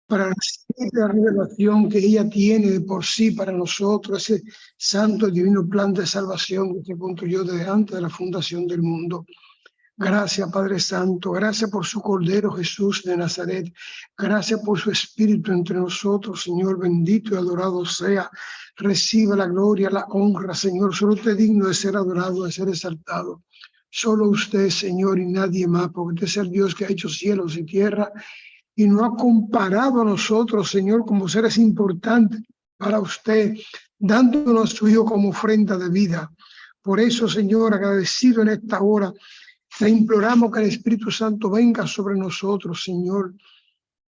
para recibir la revelación que ella tiene de por sí para nosotros, ese santo y divino plan de salvación que se construyó desde antes de la fundación del mundo. Gracias, Padre Santo, gracias por su Cordero Jesús de Nazaret, gracias por su Espíritu entre nosotros, Señor, bendito y adorado sea. Reciba la gloria, la honra, Señor, solo usted es digno de ser adorado, de ser exaltado. Solo usted, Señor, y nadie más, porque usted es el Dios que ha hecho cielos y tierra y no ha comparado a nosotros, Señor, como seres importantes para usted, dándonos a su Hijo como ofrenda de vida. Por eso, Señor, agradecido en esta hora, te imploramos que el Espíritu Santo venga sobre nosotros, Señor,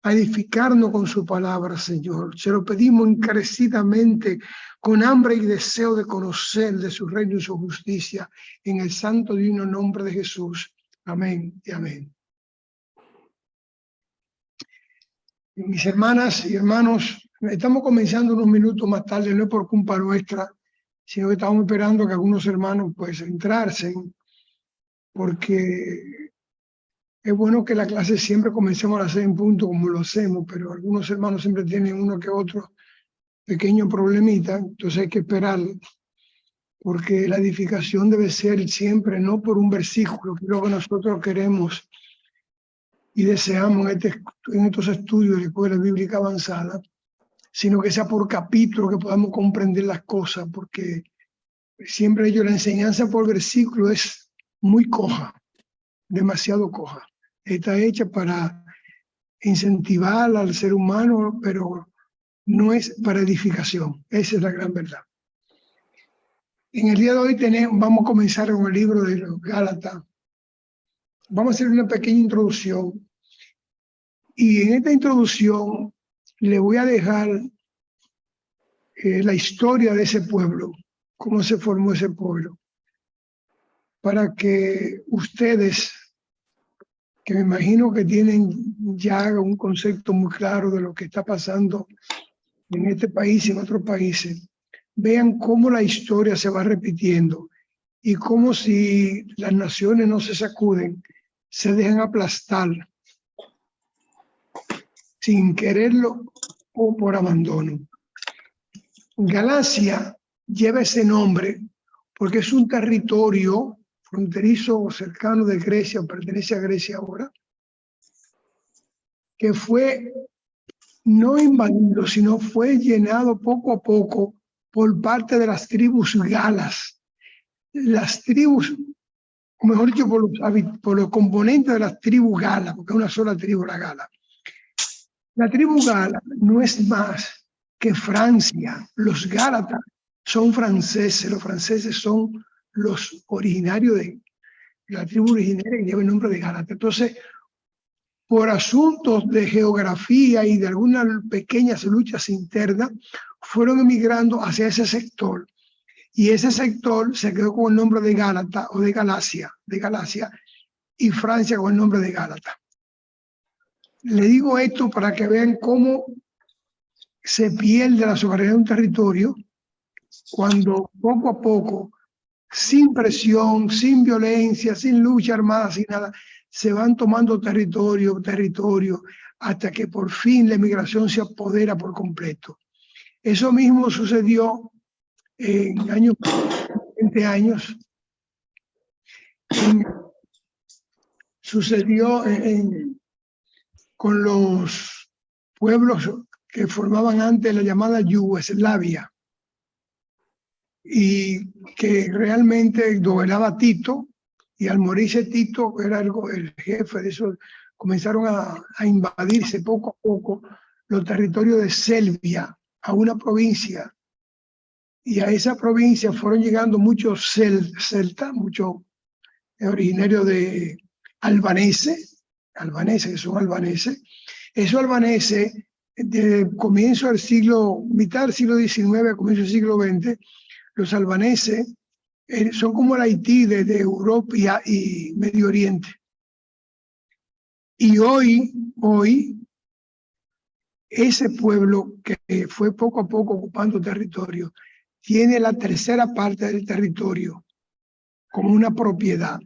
a edificarnos con su palabra, Señor. Se lo pedimos encarecidamente, con hambre y deseo de conocer de su reino y su justicia, en el santo divino nombre de Jesús. Amén y amén. Mis hermanas y hermanos, estamos comenzando unos minutos más tarde, no es por culpa nuestra, sino que estamos esperando que algunos hermanos pues entrarse, porque es bueno que la clase siempre comencemos a las 6 en punto como lo hacemos, pero algunos hermanos siempre tienen uno que otro pequeño problemita, entonces hay que esperar, porque la edificación debe ser siempre no por un versículo, que es lo que nosotros queremos y deseamos en estos estudios de la escuela bíblica avanzada, sino que sea por capítulo que podamos comprender las cosas, porque siempre la enseñanza por versículo es muy coja, demasiado coja. Está hecha para incentivar al ser humano, pero no es para edificación. Esa es la gran verdad. En el día de hoy vamos a comenzar con el libro de los Gálatas. Vamos a hacer una pequeña introducción. Y en esta introducción le voy a dejar la historia de ese pueblo, cómo se formó ese pueblo, para que ustedes, que me imagino que tienen ya un concepto muy claro de lo que está pasando en este país y en otros países, vean cómo la historia se va repitiendo y cómo si las naciones no se sacuden, se dejan aplastar sin quererlo o por abandono. Galacia lleva ese nombre porque es un territorio fronterizo cercano de Grecia, pertenece a Grecia ahora, que fue no invadido, sino fue llenado poco a poco por parte de las tribus galas. Las tribus, o mejor dicho, por los componentes de las tribus galas, porque es una sola tribu, la gala. La tribu gala no es más que Francia. Los gálatas son franceses, los franceses son los originarios de la tribu originaria que lleva el nombre de Gálata. Entonces, por asuntos de geografía y de algunas pequeñas luchas internas, fueron emigrando hacia ese sector. Y ese sector se quedó con el nombre de Gálata o de Galacia, y Francia con el nombre de Gálata. Le digo esto para que vean cómo se pierde la soberanía de un territorio cuando poco a poco, sin presión, sin violencia, sin lucha armada, sin nada, se van tomando territorio, hasta que por fin la emigración se apodera por completo. Eso mismo sucedió en 20 años. Sucedió con los pueblos que formaban antes la llamada Yugoslavia, y que realmente gobernaba Tito, y al morirse Tito, que era el jefe de eso, comenzaron a invadirse poco a poco los territorios de Serbia, a una provincia, y a esa provincia fueron llegando muchos celtas, muchos originarios de albaneses, que son albaneses. Esos albaneses, de comienzo del mitad del siglo XIX, comienzo del siglo XX, los albaneses son como el Haití de Europa y Medio Oriente. Y hoy, ese pueblo que fue poco a poco ocupando territorio, tiene la tercera parte del territorio como una propiedad.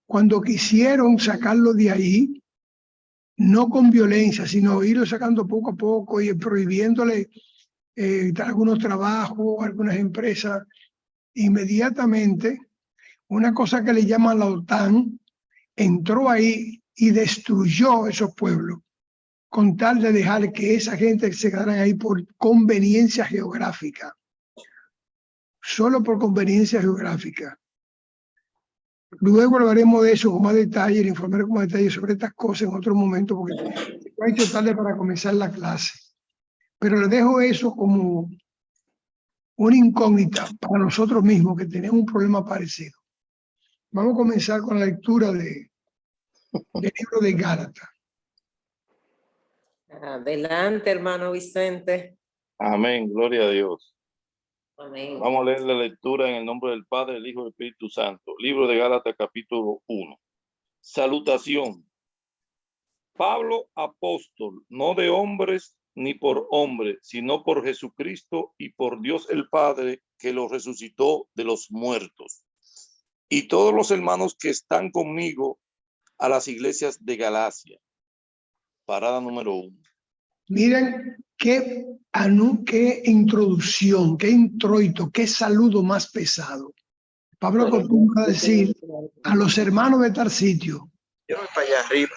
Cuando quisieron sacarlo de ahí, no con violencia, sino irlo sacando poco a poco y prohibiéndole algunos trabajos, algunas empresas. Inmediatamente, una cosa que le llaman la OTAN entró ahí y destruyó esos pueblos con tal de dejar que esa gente se quedara ahí por conveniencia geográfica, solo por conveniencia geográfica. Luego hablaremos de eso con más detalle, le informaré con más detalle sobre estas cosas en otro momento, porque ha hecho tarde para comenzar la clase. Pero le dejo eso como una incógnita para nosotros mismos que tenemos un problema parecido. Vamos a comenzar con la lectura del libro de Gálatas. Adelante, hermano Vicente. Amén, gloria a Dios. Amén. Vamos a leer la lectura en el nombre del Padre, del Hijo y del Espíritu Santo. Libro de Gálatas, capítulo 1. Salutación. Pablo, apóstol, no de hombres ni por hombre, sino por Jesucristo y por Dios el Padre, que lo resucitó de los muertos. Y todos los hermanos que están conmigo a las iglesias de Galacia. Parada número 1. Miren qué introducción, qué introito, qué saludo más pesado. Pablo acostumbra a decir a los hermanos de tal sitio. Yo voy para allá arriba.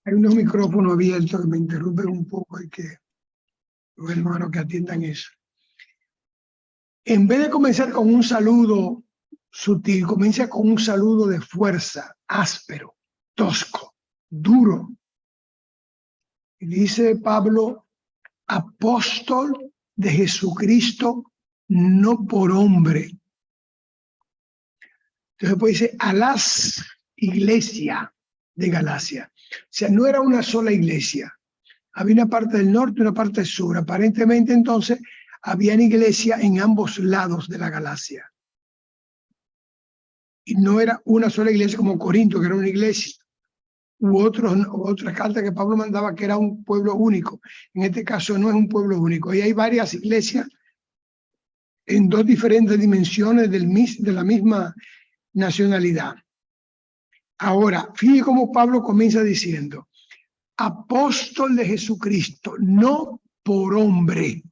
Hay unos micrófonos abiertos que me interrumpen un poco, hay que los hermanos que atiendan eso. En vez de comenzar con un saludo sutil, comienza con un saludo de fuerza, áspero, tosco, duro. Y dice Pablo, apóstol de Jesucristo, no por hombre. Entonces pues dice, a las iglesias de Galacia. O sea, no era una sola iglesia. Había una parte del norte y una parte del sur. Aparentemente entonces había iglesia en ambos lados de la Galacia. Y no era una sola iglesia como Corinto, que era una iglesia, u otra carta que Pablo mandaba que era un pueblo único. En este caso no es un pueblo único. Y hay varias iglesias en dos diferentes dimensiones de la misma nacionalidad. Ahora, fíjate cómo Pablo comienza diciendo, apóstol de Jesucristo, no por hombre.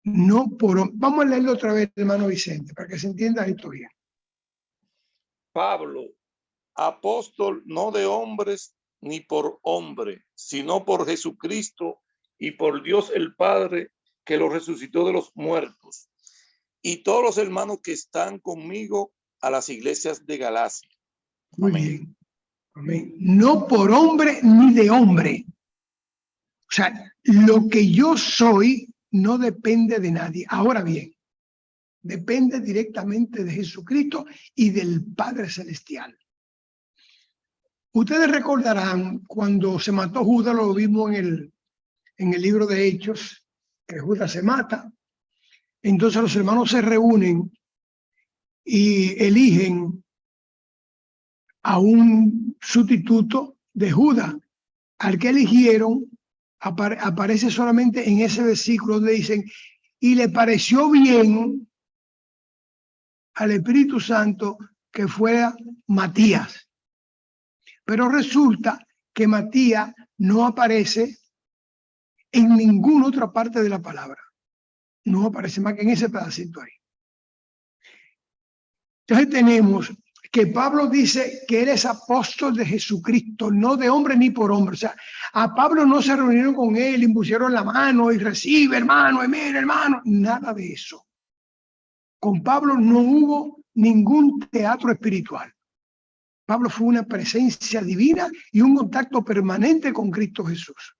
No por hombre. Vamos a leerlo otra vez, hermano Vicente, para que se entienda esto bien. Pablo, apóstol no de hombres ni por hombre, sino por Jesucristo y por Dios el Padre, que lo resucitó de los muertos. Y todos los hermanos que están conmigo a las iglesias de Galacia. Muy bien. Amén. No por hombre ni de hombre. O sea, lo que yo soy no depende de nadie. Ahora bien, depende directamente de Jesucristo y del Padre Celestial. Ustedes recordarán cuando se mató Judas, lo vimos en el libro de Hechos, que Judas se mata. Entonces los hermanos se reúnen y eligen a un sustituto de Judas. Al que eligieron aparece solamente en ese versículo donde dicen, y le pareció bien al Espíritu Santo que fuera Matías. Pero resulta que Matías no aparece en ninguna otra parte de la palabra. No aparece más que en ese pedacito ahí. Entonces tenemos que Pablo dice que él es apóstol de Jesucristo, no de hombre ni por hombre. O sea, a Pablo no se reunieron con él, impusieron la mano y recibe, hermano, y mira, hermano. Nada de eso. Con Pablo no hubo ningún teatro espiritual. Pablo fue una presencia divina y un contacto permanente con Cristo Jesús.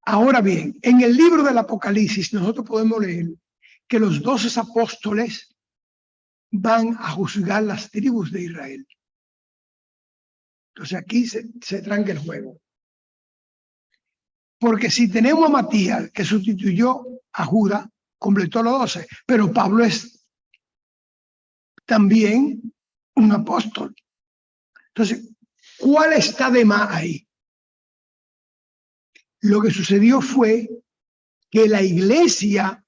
Ahora bien, en el libro del Apocalipsis nosotros podemos leer que los 12 apóstoles van a juzgar las tribus de Israel. Entonces aquí se tranca el juego. Porque si tenemos a Matías, que sustituyó a Judas, completó los 12, pero Pablo es también un apóstol. Entonces, ¿cuál está de más ahí? Lo que sucedió fue que la iglesia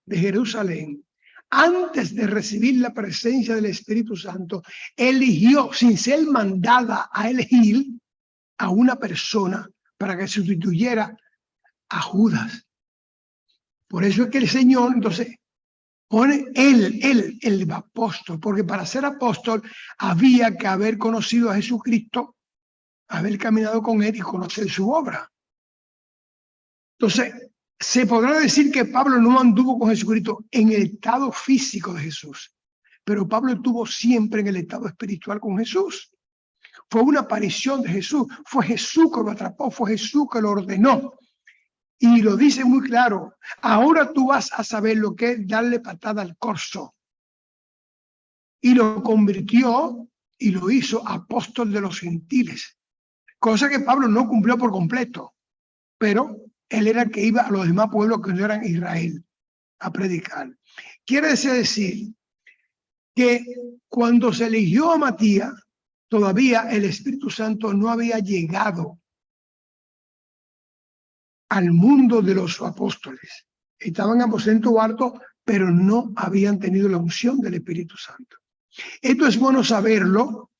de Jerusalén antes de recibir la presencia del Espíritu Santo, eligió, sin ser mandada a elegir, a una persona para que sustituyera a Judas. Por eso es que el Señor, entonces, pone el apóstol, porque para ser apóstol había que haber conocido a Jesucristo, haber caminado con él y conocer su obra. Entonces, se podrá decir que Pablo no anduvo con Jesucristo en el estado físico de Jesús, pero Pablo estuvo siempre en el estado espiritual con Jesús. Fue una aparición de Jesús, fue Jesús que lo atrapó, fue Jesús que lo ordenó. Y lo dice muy claro, ahora tú vas a saber lo que es darle patada al corzo. Y lo convirtió y lo hizo apóstol de los gentiles, cosa que Pablo no cumplió por completo, pero él era el que iba a los demás pueblos que no eran Israel a predicar. Quiere decir que cuando se eligió a Matías, todavía el Espíritu Santo no había llegado al mundo de los apóstoles. Estaban en aposento alto, pero no habían tenido la unción del Espíritu Santo. Esto es bueno saberlo,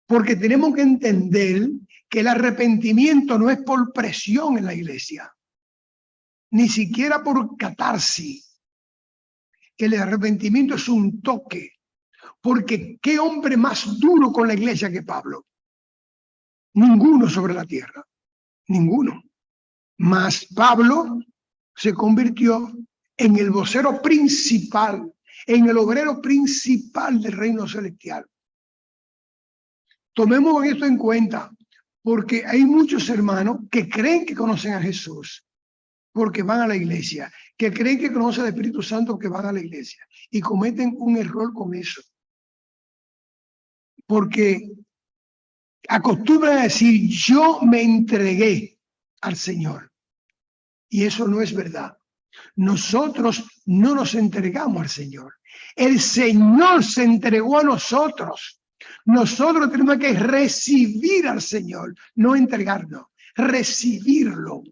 porque tenemos que entender que el arrepentimiento no es por presión en la iglesia, ni siquiera por catarsis, que el arrepentimiento es un toque, porque ¿qué hombre más duro con la iglesia que Pablo? Ninguno sobre la tierra, ninguno. Mas Pablo se convirtió en el vocero principal, en el obrero principal del reino celestial. Tomemos esto en cuenta, porque hay muchos hermanos que creen que conocen a Jesús, porque van a la iglesia, que creen que conocen al Espíritu Santo, que van a la iglesia, y cometen un error con eso. Porque acostumbran a decir, yo me entregué al Señor. Y eso no es verdad. Nosotros no nos entregamos al Señor. El Señor se entregó a nosotros. Nosotros tenemos que recibir al Señor, no entregarnos, recibirlo.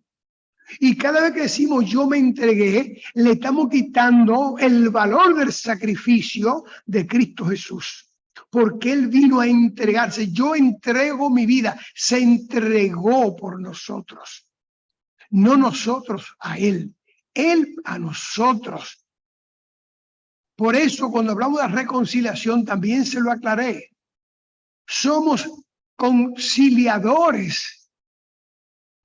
Y cada vez que decimos yo me entregué, le estamos quitando el valor del sacrificio de Cristo Jesús. Porque Él vino a entregarse. Yo entrego mi vida. Se entregó por nosotros. No nosotros a Él. Él a nosotros. Por eso cuando hablamos de reconciliación también se lo aclaré. Somos conciliadores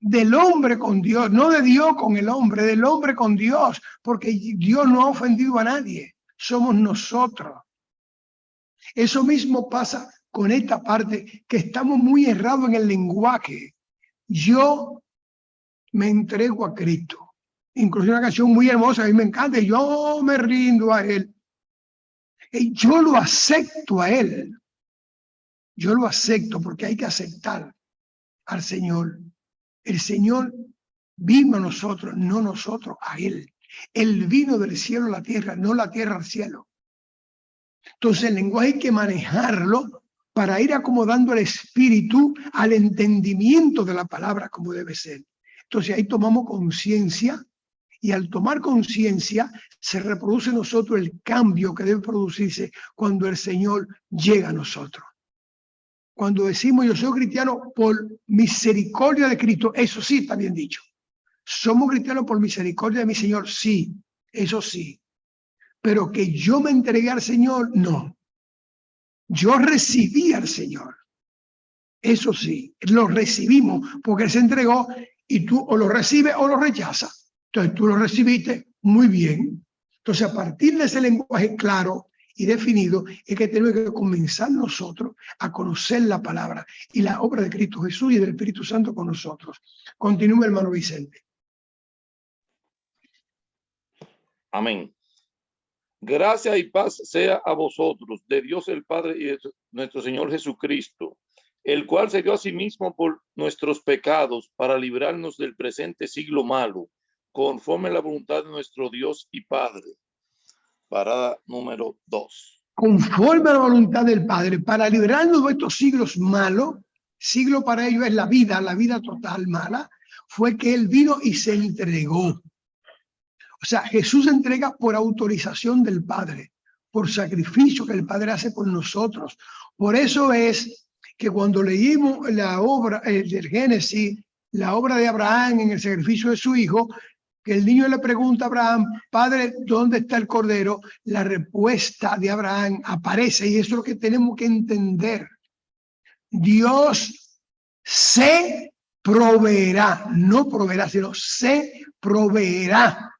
del hombre con Dios, no de Dios con el hombre, del hombre con Dios, porque Dios no ha ofendido a nadie, somos nosotros. Eso mismo pasa con esta parte, que estamos muy errados en el lenguaje. Yo me entrego a Cristo. Incluso una canción muy hermosa, a mí me encanta, yo me rindo a Él. Y yo lo acepto a Él. Yo lo acepto porque hay que aceptar al Señor. El Señor vino a nosotros, no nosotros a Él. Él vino del cielo a la tierra, no la tierra al cielo. Entonces el lenguaje hay que manejarlo para ir acomodando el espíritu al entendimiento de la palabra como debe ser. Entonces ahí tomamos conciencia y al tomar conciencia se reproduce en nosotros el cambio que debe producirse cuando el Señor llega a nosotros. Cuando decimos yo soy cristiano por misericordia de Cristo, eso sí está bien dicho. ¿Somos cristianos por misericordia de mi Señor? Sí, eso sí. Pero que yo me entregué al Señor, no. Yo recibí al Señor. Eso sí, lo recibimos porque Él se entregó y tú o lo recibes o lo rechazas. Entonces tú lo recibiste, muy bien. Entonces a partir de ese lenguaje claro y definido es que tenemos que comenzar nosotros a conocer la palabra y la obra de Cristo Jesús y del Espíritu Santo con nosotros. Continúe, hermano Vicente. Amén. Gracia y paz sea a vosotros, de Dios el Padre y de nuestro Señor Jesucristo, el cual se dio a sí mismo por nuestros pecados para librarnos del presente siglo malo, conforme a la voluntad de nuestro Dios y Padre. Parada número 2. Conforme a la voluntad del Padre, para librarnos de estos siglos malos, siglo para ellos es la vida total mala, fue que Él vino y se entregó. O sea, Jesús se entrega por autorización del Padre. por sacrificio que el Padre hace por nosotros. Por eso es que cuando leímos la obra del Génesis, la obra de Abraham en el sacrificio de su hijo, que el niño le pregunta a Abraham, Padre, ¿dónde está el cordero? La respuesta de Abraham aparece, y eso es lo que tenemos que entender. Dios se proveerá, no proveerá, sino se proveerá.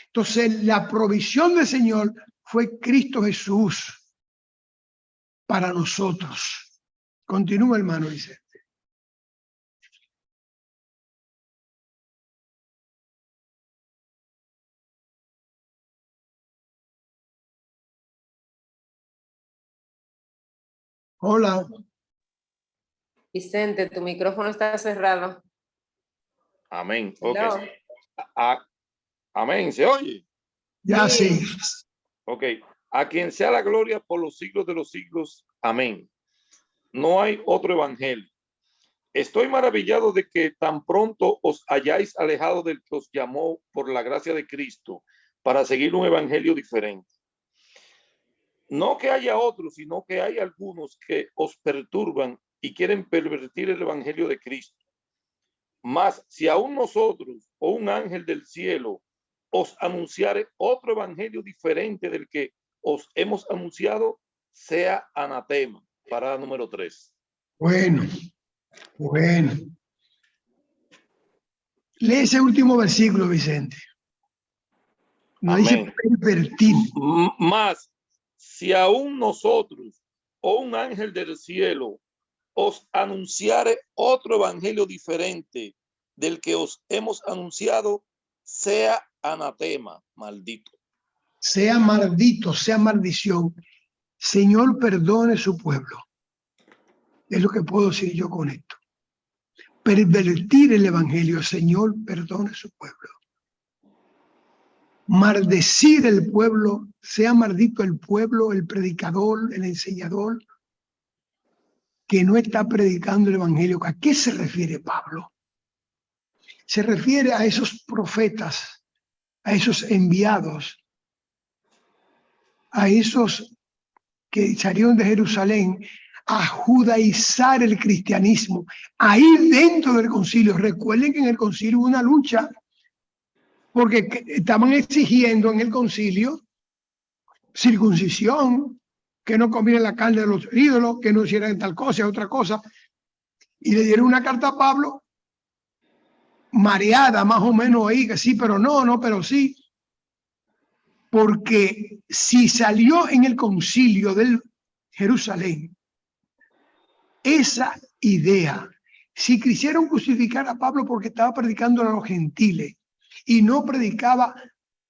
Entonces, la provisión del Señor fue Cristo Jesús para nosotros. Continúa, hermano Vicente. Hola. Vicente, tu micrófono está cerrado. Amén. Hello. Ok. Amén. ¿Se oye? Ya sí. Ok. A quien sea la gloria por los siglos de los siglos. Amén. No hay otro evangelio. Estoy maravillado de que tan pronto os hayáis alejado del que os llamó por la gracia de Cristo para seguir un evangelio diferente. No que haya otros, sino que hay algunos que os perturban y quieren pervertir el evangelio de Cristo. Mas si aún nosotros o un ángel del cielo os anunciare otro evangelio diferente del que os hemos anunciado, sea anatema. Parada número 3. Bueno. Lee ese último versículo, Vicente. No dice pervertir. Mas si aún nosotros o un ángel del cielo os anunciare otro evangelio diferente del que os hemos anunciado, sea anatema, maldito. Sea maldito, sea maldición. Señor, perdone su pueblo. Es lo que puedo decir yo con esto. Pervertir el evangelio. Señor, perdone su pueblo. Maldecir el pueblo. Sea maldito el pueblo, el predicador, el enseñador, que no está predicando el evangelio. ¿A qué se refiere Pablo? Se refiere a esos profetas, a esos enviados, a esos que salieron de Jerusalén a judaizar el cristianismo, a ir dentro del concilio. Recuerden que en el concilio hubo una lucha, porque estaban exigiendo en el concilio circuncisión, que no comieran la carne de los ídolos, que no hicieran tal cosa, otra cosa. Y le dieron una carta a Pablo, mareada más o menos ahí, que sí, pero no, pero sí. Porque si salió en el concilio del Jerusalén esa idea, si quisieron crucificar a Pablo porque estaba predicando a los gentiles y no predicaba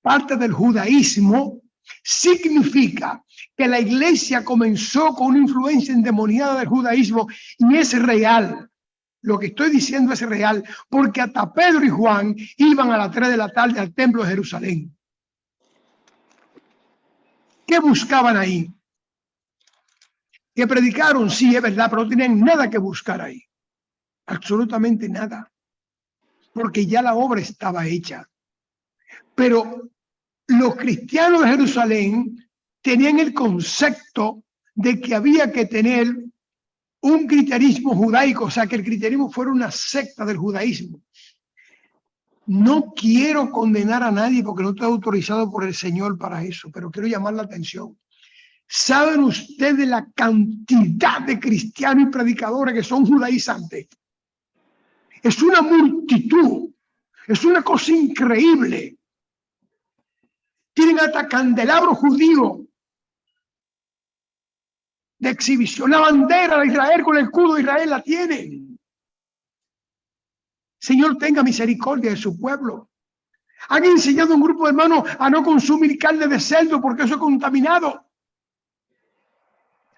parte del judaísmo, significa que la iglesia comenzó con una influencia endemoniada del judaísmo, y es real. Lo que estoy diciendo es real, porque hasta Pedro y Juan iban a las 3 de la tarde al templo de Jerusalén. ¿Qué buscaban ahí? Que predicaron, sí, es verdad, pero no tenían nada que buscar ahí. Absolutamente nada. Porque ya la obra estaba hecha. Pero los cristianos de Jerusalén tenían el concepto de que había que tener un cristianismo judaico, o sea, que el cristianismo fuera una secta del judaísmo. No quiero condenar a nadie porque no estoy autorizado por el Señor para eso, pero quiero llamar la atención. ¿Saben ustedes la cantidad de cristianos y predicadores que son judaizantes? Es una multitud, es una cosa increíble. Tienen hasta candelabros judíos de exhibición. La bandera de Israel con el escudo de Israel la tienen. Señor, tenga misericordia de su pueblo. Han enseñado a un grupo de hermanos a no consumir carne de cerdo porque eso es contaminado.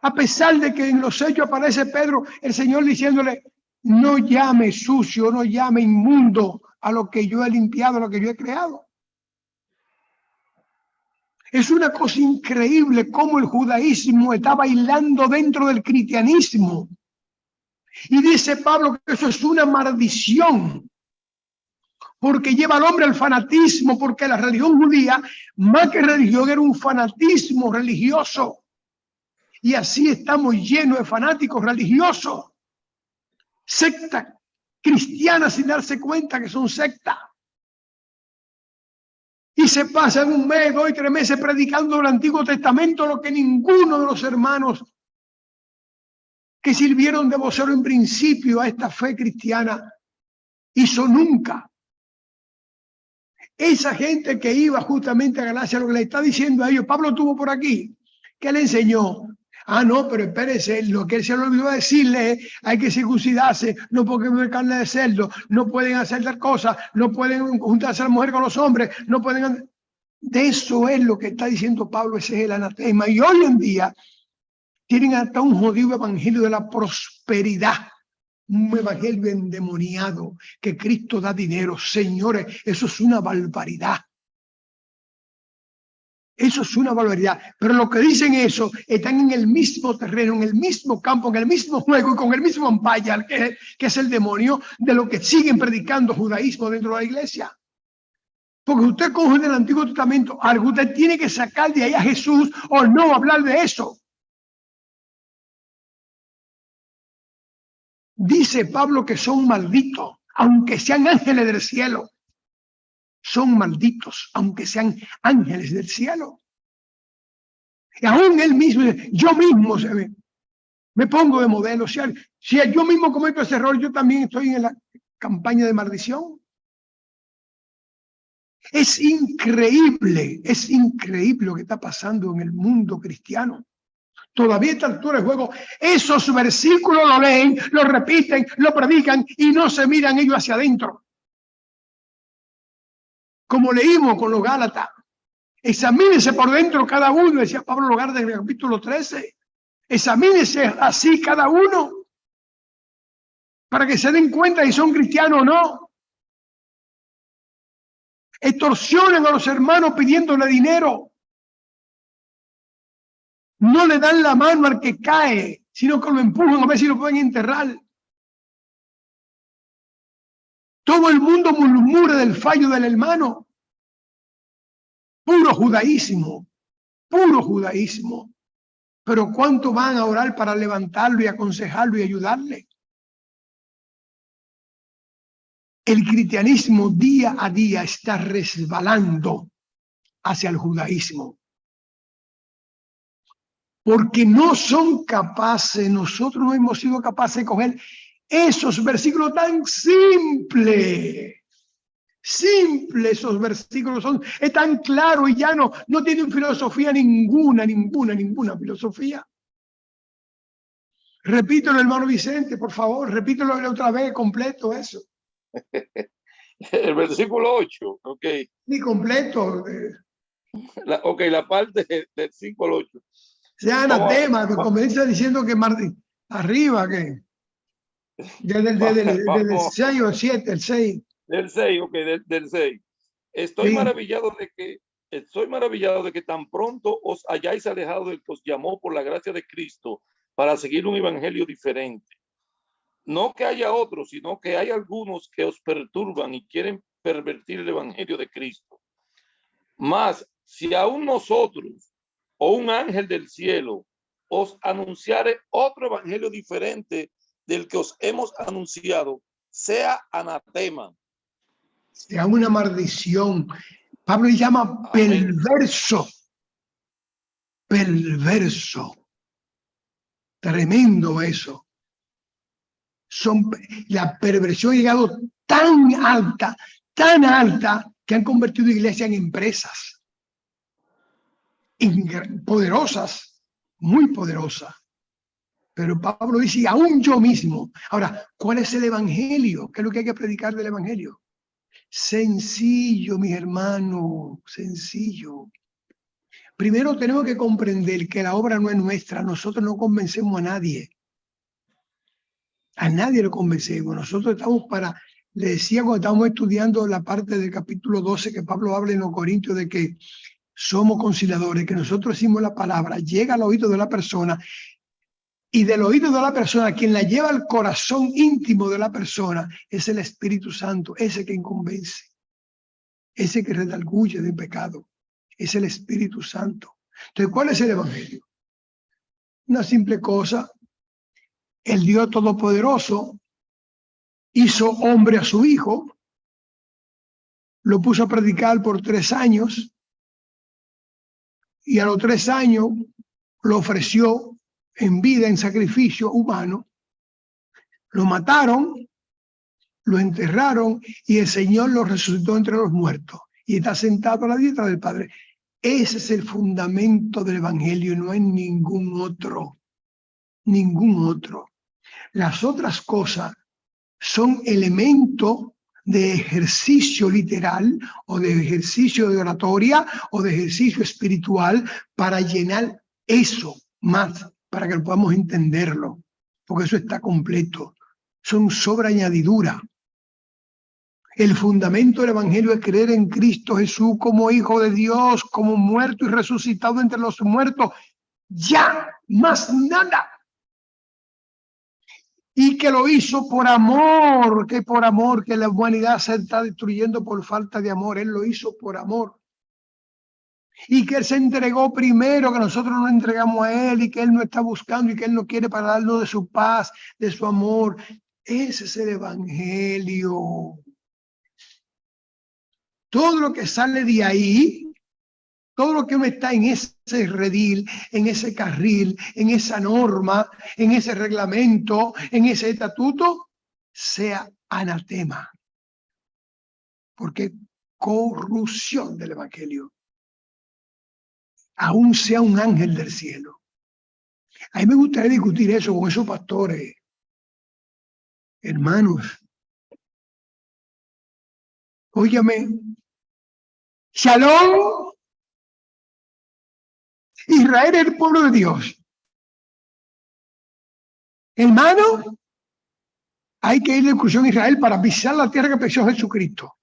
A pesar de que en los hechos aparece Pedro, el Señor diciéndole, no llame sucio, no llame inmundo a lo que yo he limpiado, a lo que yo he creado. Es una cosa increíble cómo el judaísmo está bailando dentro del cristianismo. Y dice Pablo que eso es una maldición. porque lleva al hombre al fanatismo, porque la religión judía, más que religión, era un fanatismo religioso. Y así estamos llenos de fanáticos religiosos, sectas cristianas sin darse cuenta que son sectas. Y se pasan 1 mes, 2 y 3 meses predicando el Antiguo Testamento, lo que ninguno de los hermanos que sirvieron de vocero en principio a esta fe cristiana hizo nunca. Esa gente que iba justamente a Galacia, lo que le está diciendo a ellos, Pablo estuvo por aquí, ¿qué le enseñó? Ah, no, pero espérese, lo que él se le olvidó decirle, hay que circuncidarse, no pueden comer carne de cerdo, no pueden hacer tal cosa, no pueden juntarse a la mujer con los hombres, no pueden... De eso es lo que está diciendo Pablo, ese es el anatema. Y hoy en día tienen hasta un jodido evangelio de la prosperidad, un evangelio endemoniado, que Cristo da dinero. Señores, eso es una barbaridad. Eso es una barbaridad. Pero lo que dicen eso, están en el mismo terreno, en el mismo campo, en el mismo juego y con el mismo umpire, que es el demonio, de lo que siguen predicando judaísmo dentro de la iglesia. Porque usted coge en el Antiguo Testamento algo, usted tiene que sacar de ahí a Jesús o no hablar de eso. Dice Pablo que son malditos, aunque sean ángeles del cielo. Son malditos, aunque sean ángeles del cielo. Y aún él mismo, yo mismo me pongo de modelo. Si yo mismo cometo ese error, yo también estoy en la campaña de maldición. Es increíble lo que está pasando en el mundo cristiano. Todavía a esta altura del juego, esos versículos lo leen, lo repiten, lo predican y no se miran ellos hacia adentro. Como leímos con los Gálatas, examínense por dentro cada uno, decía Pablo en los Gálatas en el capítulo 13. Examínense así cada uno para que se den cuenta si son cristianos o no. Extorsionan a los hermanos pidiéndole dinero. No le dan la mano al que cae, sino que lo empujan a ver si lo pueden enterrar. Todo el mundo murmura del fallo del hermano. Puro judaísmo, puro judaísmo. Pero ¿cuánto van a orar para levantarlo y aconsejarlo y ayudarle? El cristianismo día a día está resbalando hacia el judaísmo. Porque no son capaces, nosotros no hemos sido capaces de coger esos versículos tan simples. Simples esos versículos son, es tan claro y llano, no tienen filosofía ninguna filosofía. Repítelo, hermano Vicente, por favor, repítelo otra vez completo eso. El versículo 8, ok. Sí, completo. La parte del 5 al 8. Sea anatema, que comienza diciendo que arriba, que desde el 6 o el 7, el 6. Del 6, ok, del 6. Estoy Sí. maravillado de que tan pronto os hayáis alejado del que os llamó por la gracia de Cristo para seguir un evangelio diferente. No que haya otros, sino que hay algunos que os perturban y quieren pervertir el evangelio de Cristo. Mas, si aún nosotros o un ángel del cielo os anunciare otro evangelio diferente del que os hemos anunciado, sea anatema. Sea una maldición. Pablo llama perverso. Perverso. Tremendo eso. La perversión ha llegado tan alta, que han convertido iglesias en empresas. Poderosas, muy poderosas. Pero Pablo dice, aún yo mismo. Ahora, ¿cuál es el evangelio? ¿Qué es lo que hay que predicar del evangelio? Sencillo, mis hermanos, sencillo. Primero tenemos que comprender que la obra no es nuestra. Nosotros no convencemos a nadie. A nadie lo convencemos. Nosotros estamos le decía cuando estábamos estudiando la parte del capítulo 12 que Pablo habla en los Corintios de que somos conciliadores, que nosotros decimos la palabra, llega al oído de la persona y del oído de la persona, quien la lleva al corazón íntimo de la persona es el Espíritu Santo, ese quien convence. ese que redarguye del pecado, es el Espíritu Santo. Entonces, ¿cuál es el evangelio? Una simple cosa. El Dios Todopoderoso hizo hombre a su Hijo, lo puso a predicar por 3 años y a los 3 años lo ofreció en vida, en sacrificio humano. Lo mataron, lo enterraron y el Señor lo resucitó entre los muertos y está sentado a la diestra del Padre. Ese es el fundamento del evangelio, no hay ningún otro, ningún otro. Las otras cosas son elementos de ejercicio literal o de ejercicio de oratoria o de ejercicio espiritual para llenar eso más, para que podamos entenderlo, porque eso está completo. Son sobreañadidura. El fundamento del evangelio es creer en Cristo Jesús como Hijo de Dios, como muerto y resucitado entre los muertos. Ya, más nada. Y que lo hizo por amor, que la humanidad se está destruyendo por falta de amor. Él lo hizo por amor. Y que Él se entregó primero, que nosotros nos entregamos a Él y que Él no está buscando y que Él no quiere para darnos de su paz, de su amor. Ese es el evangelio. Todo lo que sale de ahí, todo lo que uno está en ese redil, en ese carril, en esa norma, en ese reglamento, en ese estatuto, sea anatema. Porque corrupción del evangelio. Aún sea un ángel del cielo. A mí me gustaría discutir eso con esos pastores, hermanos. Óyame, Shalom. Israel es el pueblo de Dios. Hermano, hay que ir de excursión a Israel para pisar la tierra que pisó Jesucristo.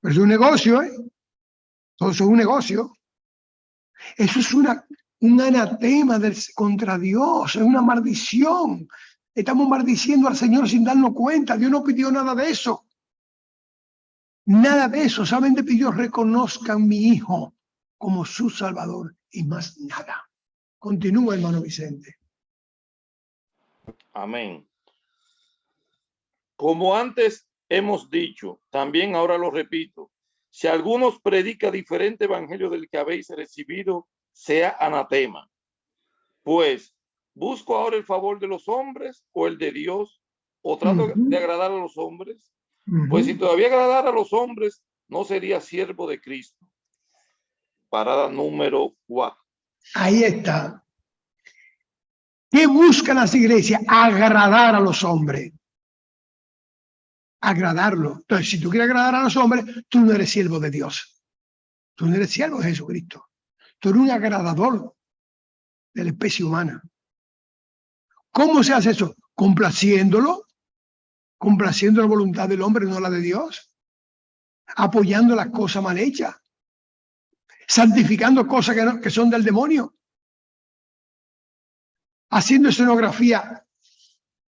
Pero es un negocio, ¿eh? Todo eso es un negocio. Eso es un anatema contra Dios, es una maldición. Estamos maldiciendo al Señor sin darnos cuenta. Dios no pidió nada de eso. Nada de eso. Solamente pidió reconozcan a mi Hijo como su Salvador y más nada. Continúa, hermano Vicente. Amén. Como antes hemos dicho, también ahora lo repito, si alguno os predica diferente evangelio del que habéis recibido, sea anatema. Pues, ¿busco ahora el favor de los hombres o el de Dios? ¿O trato de agradar a los hombres? Pues si todavía agradara a los hombres, no sería siervo de Cristo. Parada número 4. Ahí está. ¿Qué buscan las iglesias? Agradar a los hombres. Agradarlo. Entonces, si tú quieres agradar a los hombres, tú no eres siervo de Dios. Tú no eres siervo de Jesucristo. Tú eres un agradador de la especie humana. ¿Cómo se hace eso? Complaciéndolo, complaciendo la voluntad del hombre, no la de Dios, apoyando las cosas mal hechas, santificando cosas que son del demonio, haciendo escenografía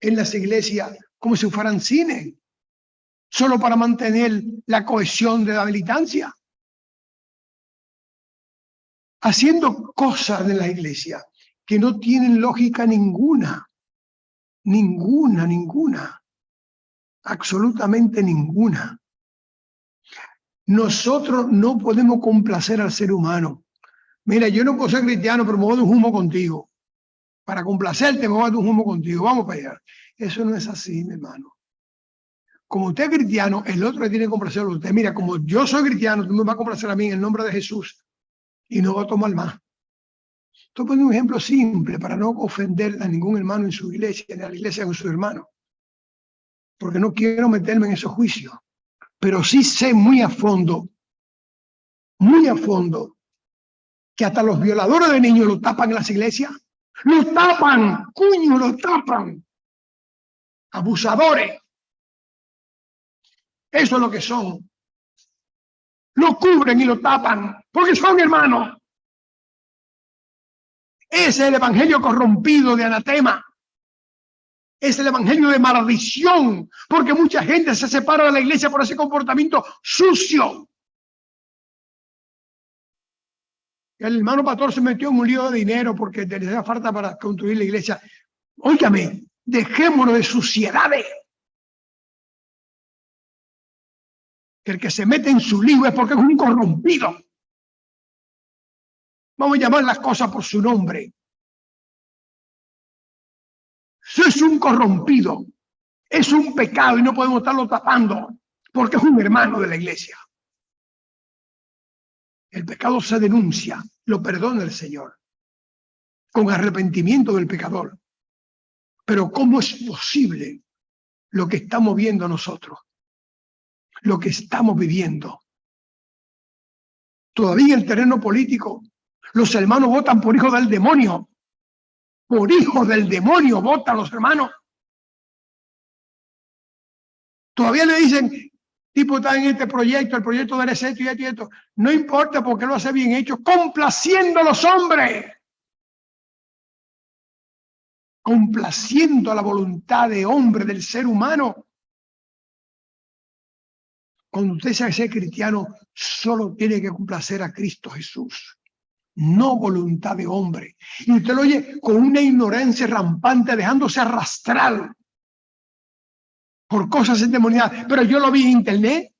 en las iglesias como si fueran cine, solo para mantener la cohesión de la militancia, haciendo cosas de la iglesia que no tienen lógica ninguna, absolutamente ninguna. Nosotros no podemos complacer al ser humano. Mira, yo no puedo ser cristiano, pero me voy de un humo contigo. Para complacerte, me voy de un humo contigo. Vamos para allá. Eso no es así, mi hermano. Como usted es cristiano, el otro le tiene que complacer a usted. Mira, como yo soy cristiano, tú me vas a complacer a mí en el nombre de Jesús y no va a tomar más. Estoy poniendo un ejemplo simple para no ofender a ningún hermano en su iglesia, ni a la iglesia con su hermano. Porque no quiero meterme en esos juicios. Pero sí sé muy a fondo, que hasta los violadores de niños los tapan en las iglesias. Los tapan, cuño, los tapan. Abusadores. Eso es lo que son. Lo cubren y lo tapan, porque son hermanos. Ese es el evangelio corrompido de anatema. Es el evangelio de maldición, porque mucha gente se separa de la iglesia por ese comportamiento sucio. El hermano pastor se metió en un lío de dinero porque le hacía falta para construir la iglesia. Óigame, dejémonos de suciedades. Que el que se mete en su lío es porque es un corrompido. Vamos a llamar las cosas por su nombre. Eso es un corrompido. Es un pecado y no podemos estarlo tapando porque es un hermano de la iglesia. El pecado se denuncia, lo perdona el Señor, con arrepentimiento del pecador. Pero ¿cómo es posible lo que estamos viendo nosotros? Lo que estamos viviendo. Todavía en el terreno político, los hermanos votan por hijos del demonio. Por hijos del demonio votan los hermanos. Todavía le dicen, tipo está en este proyecto, el proyecto de esto y esto. No importa porque lo hace bien hecho, complaciendo a los hombres. Complaciendo a la voluntad de hombre, del ser humano. Cuando usted se hace cristiano, solo tiene que complacer a Cristo Jesús. No voluntad de hombre. Y usted lo oye con una ignorancia rampante, dejándose arrastrar por cosas endemoniadas. Pero yo lo vi en internet.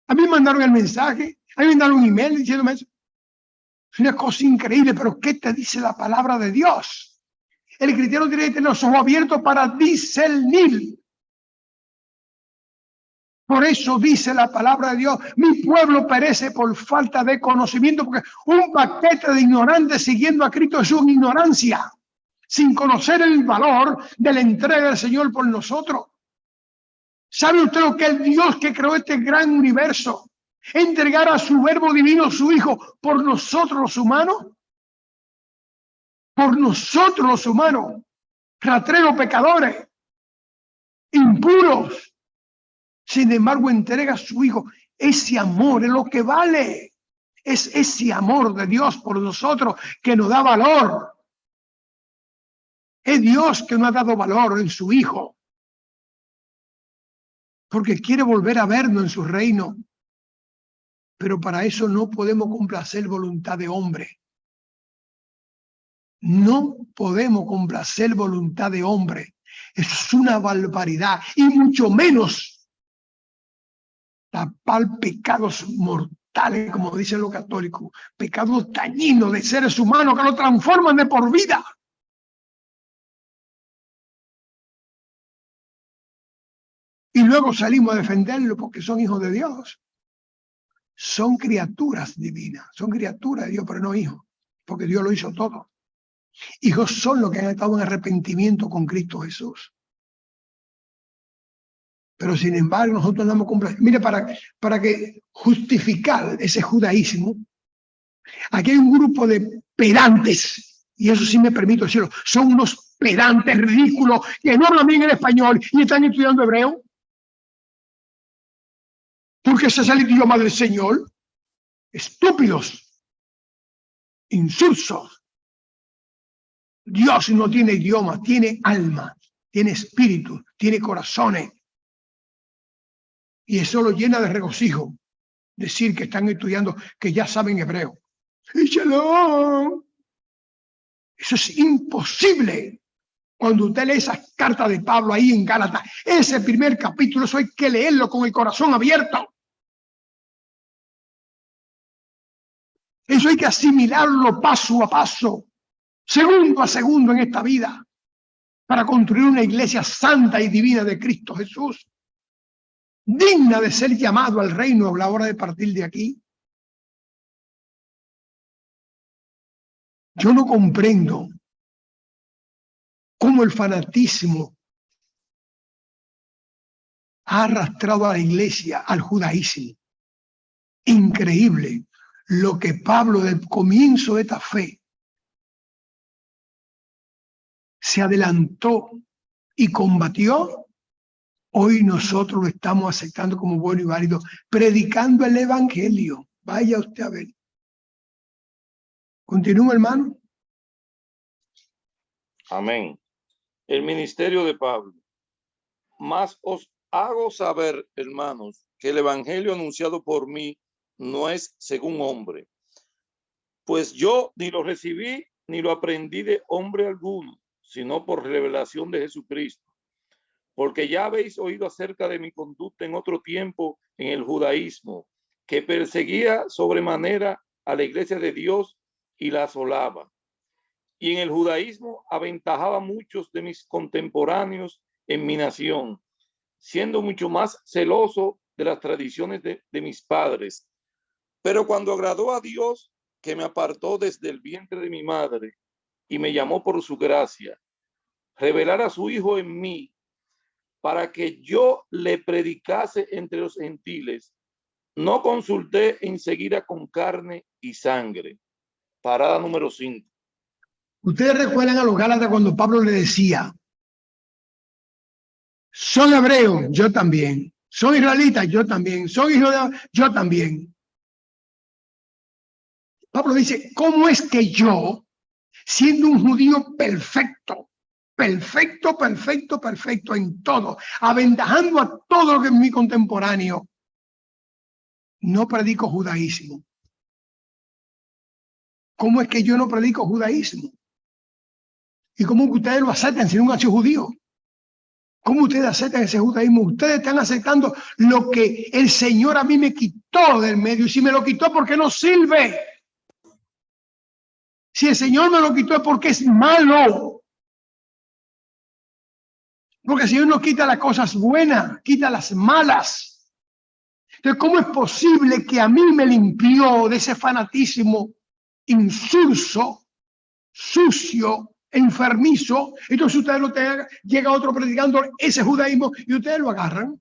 A mí me mandaron el mensaje. A mí me mandaron un email diciéndome eso. Es una cosa increíble, pero ¿qué te dice la palabra de Dios? El cristiano tiene que tener los ojos abiertos para discernir. Por eso dice la palabra de Dios, mi pueblo perece por falta de conocimiento, porque un paquete de ignorantes siguiendo a Cristo es una ignorancia, sin conocer el valor de la entrega del Señor por nosotros. ¿Sabe usted lo que el Dios que creó este gran universo, entregar a su verbo divino, su Hijo, por nosotros los humanos? Por nosotros los humanos, ratreros, pecadores, impuros. Sin embargo, entrega a su Hijo. Ese amor es lo que vale. Es ese amor de Dios por nosotros que nos da valor. Es Dios que nos ha dado valor en su Hijo. Porque quiere volver a vernos en su reino. Pero para eso no podemos complacer voluntad de hombre. No podemos complacer voluntad de hombre. Eso es una barbaridad. Y mucho menos tapar pecados mortales, como dicen los católicos, pecados dañinos de seres humanos que lo transforman de por vida. Y luego salimos a defenderlo porque son hijos de Dios. Son criaturas divinas, son criaturas de Dios, pero no hijos, porque Dios lo hizo todo. Hijos son los que han estado en arrepentimiento con Cristo Jesús. Pero sin embargo nosotros andamos complaciendo. Mire, para que justificar ese judaísmo, aquí hay un grupo de pedantes, y eso sí me permito decirlo, son unos pedantes ridículos que no hablan bien el español y están estudiando hebreo. Porque ese es el idioma del Señor. Estúpidos, insulsos. Dios no tiene idioma, tiene alma, tiene espíritu, tiene corazones. Y eso lo llena de regocijo. Decir que están estudiando, que ya saben hebreo. ¡Y shalom! Eso es imposible. Cuando usted lee esas cartas de Pablo ahí en Gálatas, ese primer capítulo, eso hay que leerlo con el corazón abierto. Eso hay que asimilarlo paso a paso, segundo a segundo en esta vida, para construir una iglesia santa y divina de Cristo Jesús, digna de ser llamado al reino a la hora de partir de aquí. Yo no comprendo cómo el fanatismo ha arrastrado a la iglesia al judaísmo. Increíble lo que Pablo del comienzo de esta fe se adelantó y combatió. Hoy nosotros lo estamos aceptando como bueno y válido, predicando el evangelio. Vaya usted a ver. Continúa, hermano. Amén. el ministerio de Pablo. Mas os hago saber, hermanos, que el evangelio anunciado por mí no es según hombre, pues yo ni lo recibí ni lo aprendí de hombre alguno, sino por revelación de Jesucristo. Porque ya habéis oído acerca de mi conducta en otro tiempo en el judaísmo, que perseguía sobremanera a la iglesia de Dios y la asolaba. Y en el judaísmo aventajaba a muchos de mis contemporáneos en mi nación, siendo mucho más celoso de las tradiciones de mis padres. Pero cuando agradó a Dios, que me apartó desde el vientre de mi madre y me llamó por su gracia, revelar a su Hijo en mí, para que yo le predicase entre los gentiles, no consulté enseguida con carne y sangre. Parada número 5. Ustedes recuerdan a los Gálatas cuando Pablo le decía, son hebreos, yo también. Son israelitas, yo también. Son hijos de... yo también. Pablo dice, ¿cómo es que yo, siendo un judío perfecto, perfecto en todo, aventajando a todo lo que es mi contemporáneo, no predico judaísmo? ¿Cómo es que yo no predico judaísmo? ¿Y cómo que ustedes lo aceptan si nunca han sido judíos? ¿Cómo ustedes aceptan ese judaísmo? Ustedes están aceptando lo que el Señor a mí me quitó del medio. Y si me lo quitó, ¿por qué no sirve? Si el Señor me lo quitó es porque es malo. Porque el Señor no quita las cosas buenas, quita las malas. Entonces, ¿cómo es posible que a mí me limpió de ese fanatismo insulso, sucio, enfermizo? Entonces ustedes lo tengan, llega otro predicando ese judaísmo y ustedes lo agarran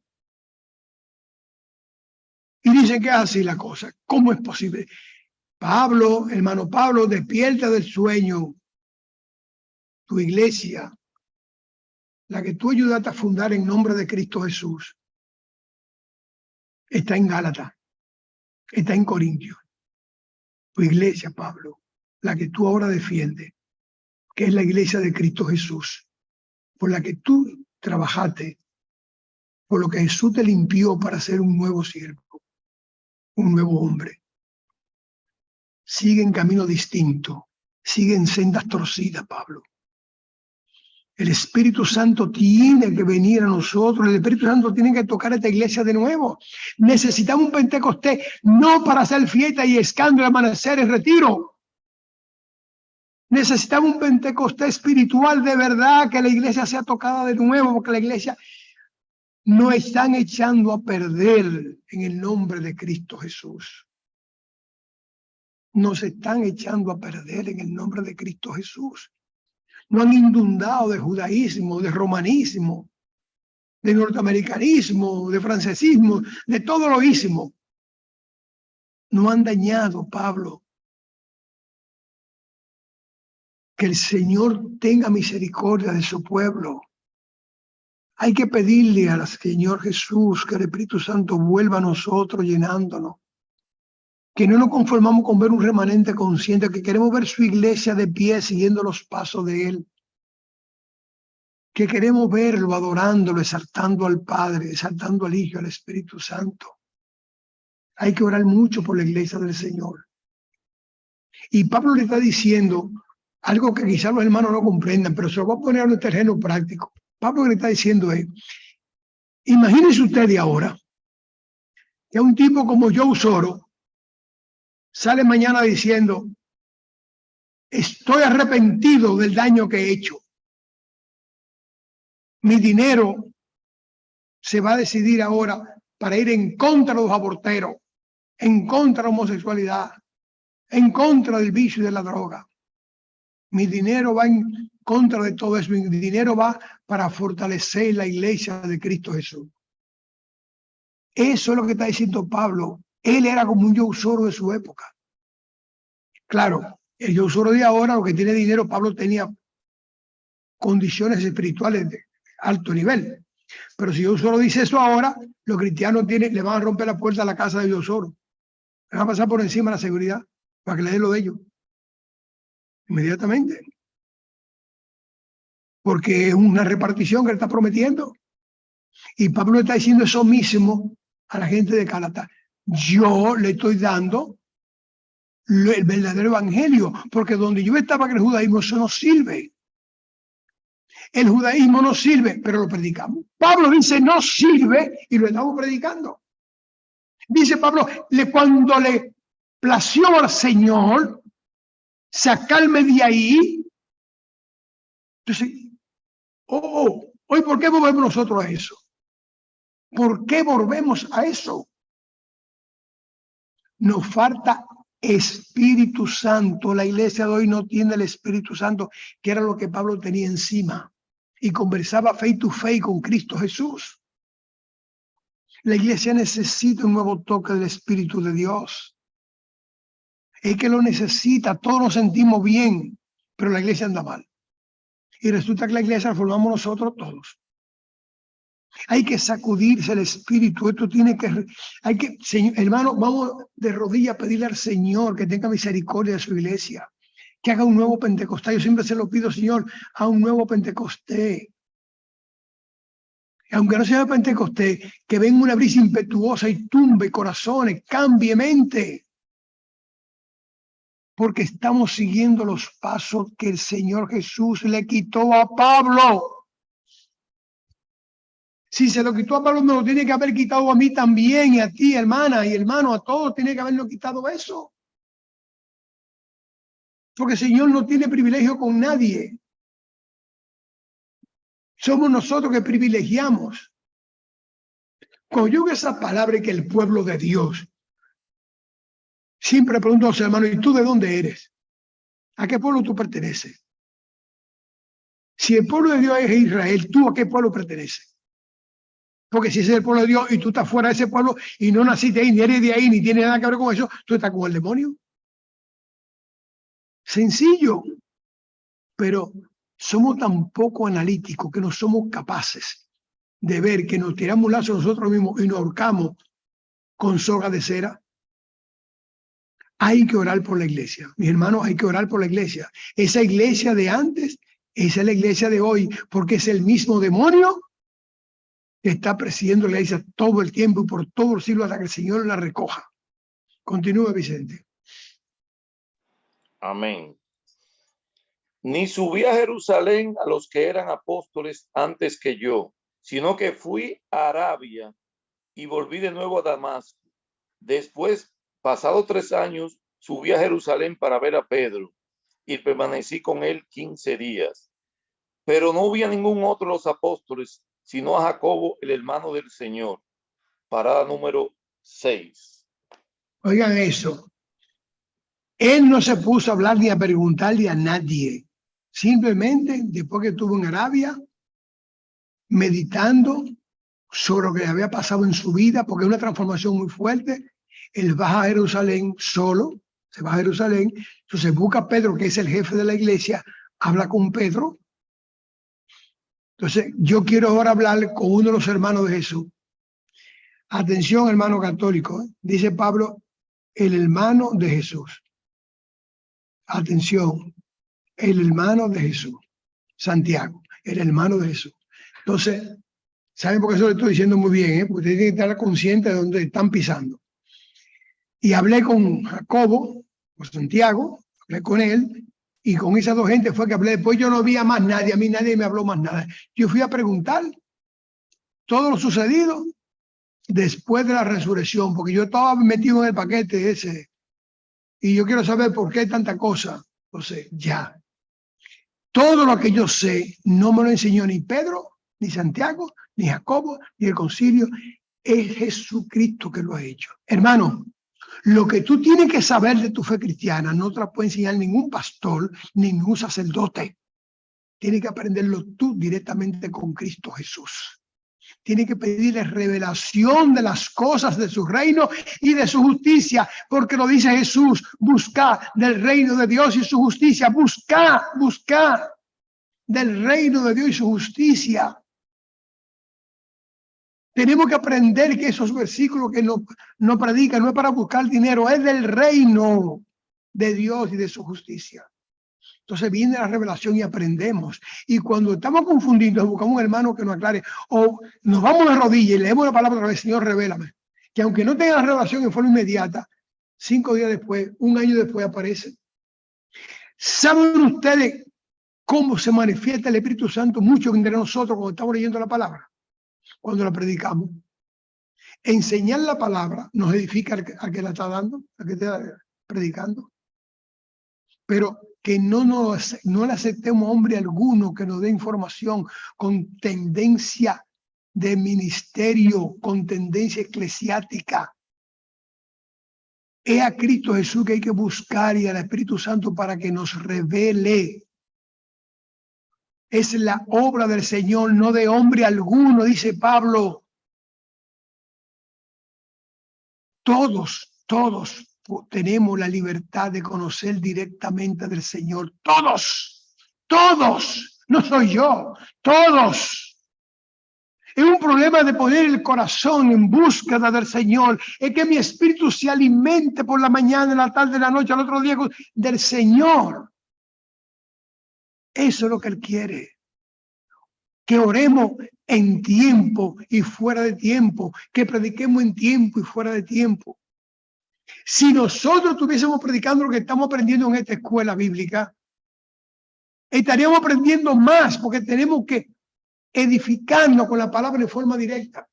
y dicen que es así la cosa. ¿Cómo es posible? Pablo, hermano Pablo, despierta del sueño. Tu iglesia, la que tú ayudaste a fundar en nombre de Cristo Jesús, está en Gálatas, está en Corintios. Tu iglesia, Pablo, la que tú ahora defiendes, que es la iglesia de Cristo Jesús, por la que tú trabajaste, por lo que Jesús te limpió para ser un nuevo siervo, un nuevo hombre. Sigue en camino distinto, sigue en sendas torcidas, Pablo. El Espíritu Santo tiene que venir a nosotros, el Espíritu Santo tiene que tocar esta iglesia de nuevo. Necesitamos un Pentecostés, no para hacer fiesta y escándalo, amanecer y retiro. Necesitamos un Pentecostés espiritual de verdad, que la iglesia sea tocada de nuevo, porque la iglesia nos están echando a perder en el nombre de Cristo Jesús. Nos están echando a perder en el nombre de Cristo Jesús. Nos han inundado de judaísmo, de romanismo, de norteamericanismo, de francesismo, de todo lo ismo. No han dañado, Pablo. Que el Señor tenga misericordia de su pueblo. Hay que pedirle al Señor Jesús que el Espíritu Santo vuelva a nosotros llenándonos. Que no nos conformamos con ver un remanente consciente, que queremos ver su iglesia de pie siguiendo los pasos de Él. Que queremos verlo adorándolo, exaltando al Padre, exaltando al Hijo, al Espíritu Santo. Hay que orar mucho por la iglesia del Señor. Y Pablo le está diciendo algo que quizás los hermanos no comprendan, pero se lo voy a poner en un terreno práctico. Pablo le está diciendo es, imagínense ustedes ahora que un tipo como Joe Soros sale mañana diciendo, estoy arrepentido del daño que he hecho. Mi dinero se va a decidir ahora para ir en contra de los aborteros, en contra de la homosexualidad, en contra del vicio y de la droga. Mi dinero va en contra de todo eso. Mi dinero va para fortalecer la iglesia de Cristo Jesús. Eso es lo que está diciendo Pablo. Él era como un Joe Soros de su época. Claro, el Joe Soros de ahora, lo que tiene dinero, Pablo tenía condiciones espirituales de alto nivel. Pero si Joe Soros dice eso ahora, los cristianos le van a romper la puerta a la casa de Joe Soros. Le van a pasar por encima de la seguridad para que le dé lo de ellos. Inmediatamente. porque es una repartición que él está prometiendo. Y Pablo está diciendo eso mismo a la gente de Gálatas. Yo le estoy dando el verdadero evangelio, porque donde yo estaba en el judaísmo, eso no sirve. El judaísmo no sirve, pero lo predicamos. Pablo dice no sirve y lo estamos predicando. Dice Pablo, cuando le plació al Señor sacarme de ahí, entonces, hoy ¿por qué volvemos nosotros a eso? ¿Por qué volvemos a eso? Nos falta Espíritu Santo. La iglesia de hoy no tiene el Espíritu Santo, que era lo que Pablo tenía encima. Y conversaba face to face con Cristo Jesús. La iglesia necesita un nuevo toque del Espíritu de Dios. Es que lo necesita. Todos nos sentimos bien, pero la iglesia anda mal. Y resulta que la iglesia la formamos nosotros todos. Hay que sacudirse el espíritu. Esto tiene que, Señor, hermano, vamos de rodillas a pedirle al Señor que tenga misericordia de su iglesia, que haga un nuevo Pentecostés. Yo siempre se lo pido, Señor, a un nuevo Pentecostés. Aunque no sea Pentecostés, que venga una brisa impetuosa y tumbe corazones, cambie mente. Porque estamos siguiendo los pasos que el Señor Jesús le quitó a Pablo. Si se lo quitó a Pablo, me lo tiene que haber quitado a mí también, y a ti, hermana y hermano, a todos tiene que habernos quitado eso. Porque el Señor no tiene privilegio con nadie. Somos nosotros que privilegiamos. Cuando yo veo esa palabra que el pueblo de Dios, siempre pregunto a los hermanos, ¿y tú de dónde eres? ¿A qué pueblo tú perteneces? Si el pueblo de Dios es Israel, ¿tú a qué pueblo perteneces? Porque si ese es el pueblo de Dios y tú estás fuera de ese pueblo y no naciste ahí, ni eres de ahí, ni tiene nada que ver con eso, tú estás con el demonio. Sencillo. Pero somos tan poco analíticos que no somos capaces de ver que nos tiramos un lazo nosotros mismos y nos ahorcamos con soga de cera. Hay que orar por la iglesia. Mis hermanos, hay que orar por la iglesia. Esa iglesia de antes, esa es la iglesia de hoy, porque es el mismo demonio que está presidiendo la iglesia todo el tiempo y por todo el siglo hasta que el Señor la recoja. Continúa, Vicente. Amén. Ni subí a Jerusalén a los que eran apóstoles antes que yo, sino que fui a Arabia y volví de nuevo a Damasco. Después, pasados 3 años, subí a Jerusalén para ver a Pedro y permanecí con él 15 días. Pero no vi a ningún otro de los apóstoles, sino a Jacobo, el hermano del Señor. Parada número 6. Oigan eso. Él no se puso a hablar ni a preguntarle a nadie. Simplemente, después que estuvo en Arabia, meditando sobre lo que le había pasado en su vida, porque es una transformación muy fuerte, él va a Jerusalén solo, se va a Jerusalén, entonces busca a Pedro, que es el jefe de la iglesia, habla con Pedro. Entonces, yo quiero ahora hablar con uno de los hermanos de Jesús. Atención, hermano católico, dice Pablo, el hermano de Jesús. Atención, el hermano de Jesús. Santiago, el hermano de Jesús. Entonces, ¿saben por qué eso lo estoy diciendo muy bien? Porque ustedes tienen que estar conscientes de dónde están pisando. Y hablé con Jacobo, con Santiago, hablé con él, y con esas dos gentes fue que hablé. Después yo no vi a más nadie, a mí nadie me habló más nada. Yo fui a preguntar todo lo sucedido después de la resurrección, porque yo estaba metido en el paquete ese, y yo quiero saber por qué tanta cosa. Entonces, ya. Todo lo que yo sé no me lo enseñó ni Pedro, ni Santiago, ni Jacobo, ni el concilio. Es Jesucristo que lo ha hecho. Hermano, lo que tú tienes que saber de tu fe cristiana no te la puede enseñar ningún pastor, ningún sacerdote. Tienes que aprenderlo tú directamente con Cristo Jesús. Tienes que pedirle revelación de las cosas de su reino y de su justicia, porque lo dice Jesús, busca del reino de Dios y su justicia, busca del reino de Dios y su justicia. Tenemos que aprender que esos versículos que no predican no es para buscar dinero, es del reino de Dios y de su justicia. Entonces viene la revelación y aprendemos. Y cuando estamos confundidos, buscamos un hermano que nos aclare. O nos vamos de rodillas y leemos la palabra otra vez, Señor, revélame. Que aunque no tenga la revelación en forma inmediata, 5 días después, un año después aparece. ¿Saben ustedes cómo se manifiesta el Espíritu Santo mucho entre nosotros cuando estamos leyendo la palabra? Cuando la predicamos. Enseñar la palabra nos edifica al que la está dando, al que está predicando. Pero que no le aceptemos a hombre alguno que nos dé información con tendencia de ministerio, con tendencia eclesiástica. Es a Cristo Jesús que hay que buscar y al Espíritu Santo para que nos revele. Es la obra del Señor, no de hombre alguno, dice Pablo. Todos tenemos la libertad de conocer directamente del Señor. Todos, no soy yo, todos. Es un problema de poner el corazón en búsqueda del Señor. Es que mi espíritu se alimente por la mañana, en la tarde, en la noche, al otro día del Señor. Eso es lo que Él quiere. Que oremos en tiempo y fuera de tiempo. Que prediquemos en tiempo y fuera de tiempo. Si nosotros estuviésemos predicando lo que estamos aprendiendo en esta escuela bíblica, estaríamos aprendiendo más porque tenemos que edificarnos con la palabra de forma directa.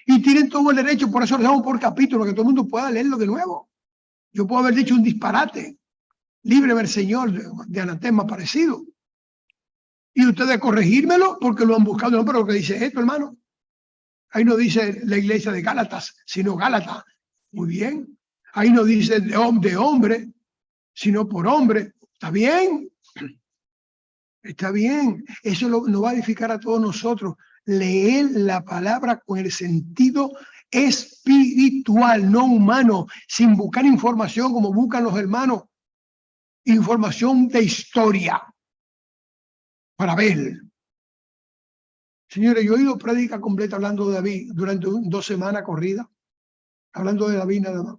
Y tienen todo el derecho, por eso lo damos por capítulo, que todo el mundo pueda leerlo de nuevo. Yo puedo haber dicho un disparate, líbreme el Señor de anatema parecido. Y ustedes corregírmelo porque lo han buscado. No, pero lo que dice esto, hermano. Ahí no dice la iglesia de Gálatas, sino Gálatas. Muy bien. Ahí no dice de hombre, sino por hombre. ¿Está bien? Está bien. Eso nos va a edificar a todos nosotros. Leer la palabra con el sentido espiritual, no humano, sin buscar información como buscan los hermanos. Información de historia. Para ver. Señores, yo he oído prédica completa hablando de David durante 2 semanas corridas, hablando de David nada más.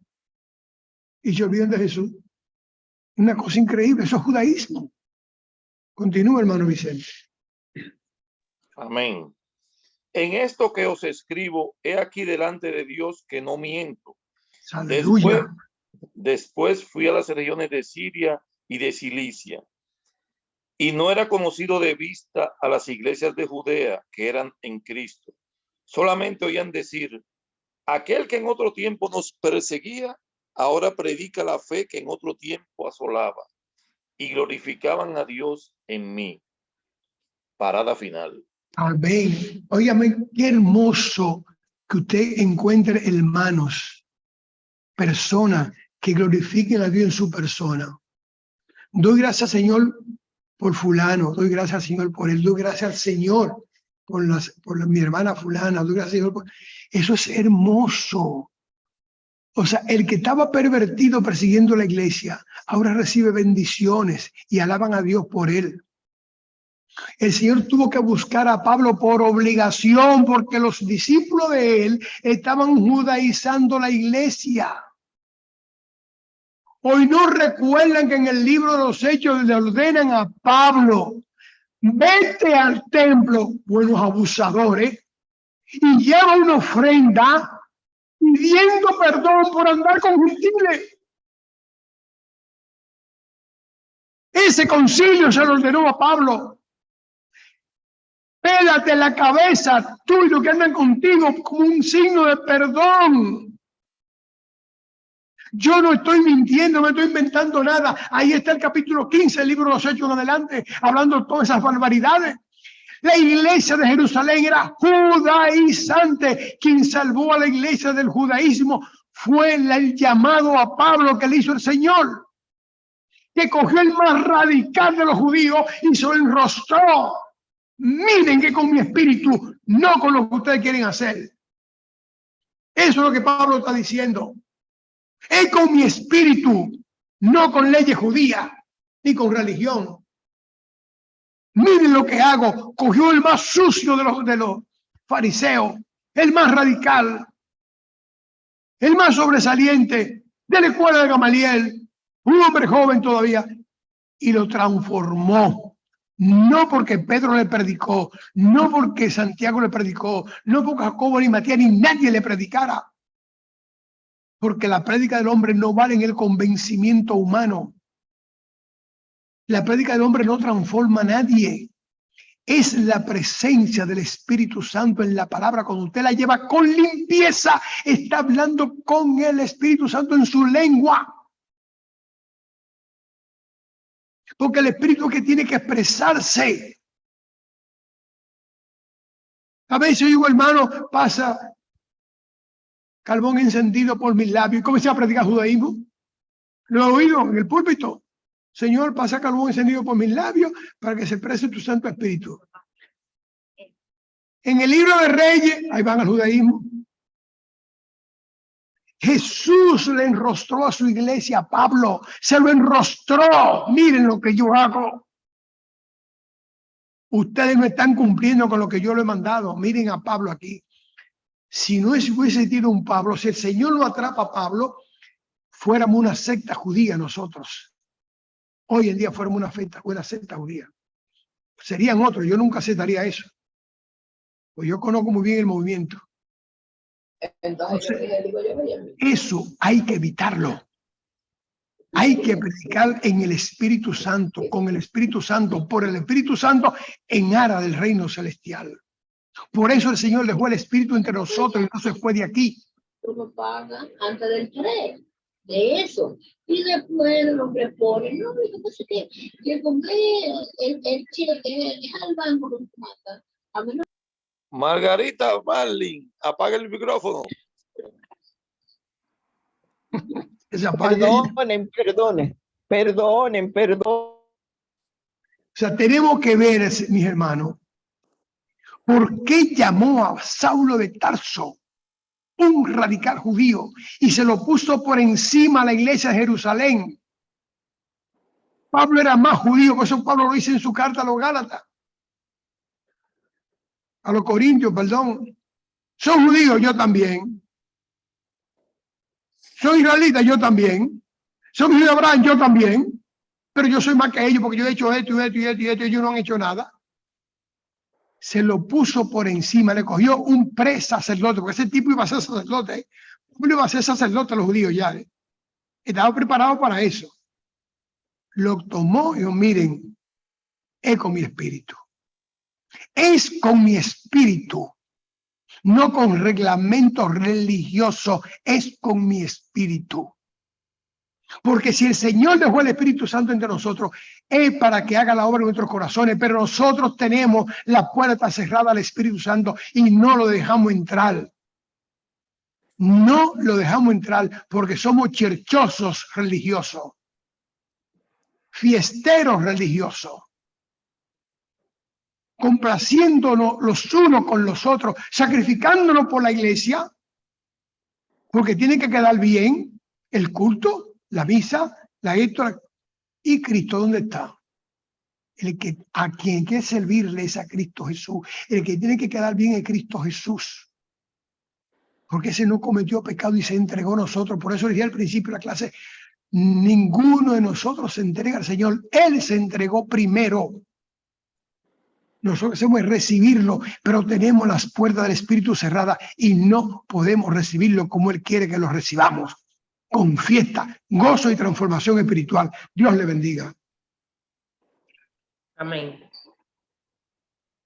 Y se olvidan de Jesús. Una cosa increíble, eso es judaísmo. Continúa, hermano Vicente. Amén. En esto que os escribo, he aquí delante de Dios que no miento. Aleluya. Después fui a las regiones de Siria y de Cilicia. Y no era conocido de vista a las iglesias de Judea que eran en Cristo. Solamente oían decir, aquel que en otro tiempo nos perseguía, ahora predica la fe que en otro tiempo asolaba. Y glorificaban a Dios en mí. Parada final. Amén. Óigame, qué hermoso que usted encuentre hermanos, personas que glorifiquen a Dios en su persona. Doy gracias, Señor, por fulano, doy gracias al Señor por él, doy gracias al Señor por mi hermana fulana, doy gracias al Señor por... Eso es hermoso. O sea, el que estaba pervertido persiguiendo la iglesia, ahora recibe bendiciones y alaban a Dios por él. El Señor tuvo que buscar a Pablo por obligación, porque los discípulos de él estaban judaizando la iglesia. Hoy no recuerdan que en el libro de los Hechos le ordenan a Pablo, vete al templo, buenos abusadores, y lleva una ofrenda pidiendo perdón por andar con gentiles. Ese concilio se lo ordenó a Pablo. Pélate la cabeza, tú y los que andan contigo, como un signo de perdón. Yo no estoy mintiendo, no estoy inventando nada. Ahí está el capítulo 15 del libro de los Hechos en adelante, hablando de todas esas barbaridades. La iglesia de Jerusalén era judaizante. Quien salvó a la iglesia del judaísmo fue el llamado a Pablo que le hizo el Señor, que cogió el más radical de los judíos y se lo enrostró. Miren que con mi espíritu, no con lo que ustedes quieren hacer. Eso es lo que Pablo está diciendo. Es con mi espíritu, no con leyes judías ni con religión. Miren lo que hago. Cogió el más sucio de los fariseos, el más radical, el más sobresaliente de la escuela de Gamaliel, un hombre joven todavía, y lo transformó. No porque Pedro le predicó, no porque Santiago le predicó, no porque Jacobo ni Matías ni nadie le predicara. Porque la prédica del hombre no vale en el convencimiento humano. La prédica del hombre no transforma a nadie. Es la presencia del Espíritu Santo en la palabra. Cuando usted la lleva con limpieza, está hablando con el Espíritu Santo en su lengua. Porque el Espíritu que tiene que expresarse. A veces digo, hermano, pasa carbón encendido por mis labios. ¿Y comencé a predicar judaísmo? Lo he oído en el púlpito. Señor, pasa carbón encendido por mis labios para que se exprese tu Santo Espíritu. En el libro de Reyes, ahí van al judaísmo. Jesús le enrostró a su iglesia a Pablo. Se lo enrostró. Miren lo que yo hago. Ustedes no están cumpliendo con lo que yo le he mandado. Miren a Pablo aquí. Si no hubiese sido un Pablo, si el Señor lo atrapa a Pablo, fuéramos una secta judía nosotros. Hoy en día fuéramos una secta judía. Serían otros. Yo nunca aceptaría eso. Pues yo conozco muy bien el movimiento. Entonces, eso hay que evitarlo. Hay que predicar en el Espíritu Santo, con el Espíritu Santo, por el Espíritu Santo, en aras del reino celestial. Por eso el Señor dejó el Espíritu entre nosotros y no se fue de aquí. Tú lo pagas antes del 3 de eso. Y después lo que ponen, no, lo que pasa es que compré el cheque, es al banco lo que mata. A mí no. Margarita Marlin, apaga el micrófono. Perdonen. O sea, tenemos que ver, mis hermanos, por qué llamó a Saulo de Tarso, un radical judío, y se lo puso por encima a la iglesia de Jerusalén. Pablo era más judío, por eso Pablo lo dice en su carta a los Gálatas. A los Corintios, perdón. Son judíos, yo también. Soy israelita, yo también. Son hijos de Abraham, yo también. Pero yo soy más que ellos porque yo he hecho esto y esto y esto y esto y ellos no han hecho nada. Se lo puso por encima, le cogió un pre-sacerdote, porque ese tipo iba a ser sacerdote. ¿Eh? ¿Cómo iba a ser sacerdote a los judíos ya? ¿Eh? Estaba preparado para eso. Lo tomó y dijo, miren, es con mi espíritu. Es con mi espíritu. No con reglamento religioso, es con mi espíritu. Porque si el Señor dejó el Espíritu Santo entre nosotros, es para que haga la obra en nuestros corazones, pero nosotros tenemos la puerta cerrada al Espíritu Santo y no lo dejamos entrar. No lo dejamos entrar porque somos cherchosos religiosos, fiesteros religiosos, complaciéndonos los unos con los otros, sacrificándonos por la iglesia, porque tiene que quedar bien el culto, la misa, la esto, y Cristo, ¿dónde está? El que a quien quiere servirle es a Cristo Jesús. El que tiene que quedar bien es Cristo Jesús. Porque ese no cometió pecado y se entregó a nosotros. Por eso dije al principio de la clase, ninguno de nosotros se entrega al Señor. Él se entregó primero. Nosotros hacemos recibirlo, pero tenemos las puertas del Espíritu cerradas y no podemos recibirlo como Él quiere que lo recibamos. Con fiesta, gozo y transformación espiritual. Dios le bendiga. Amén.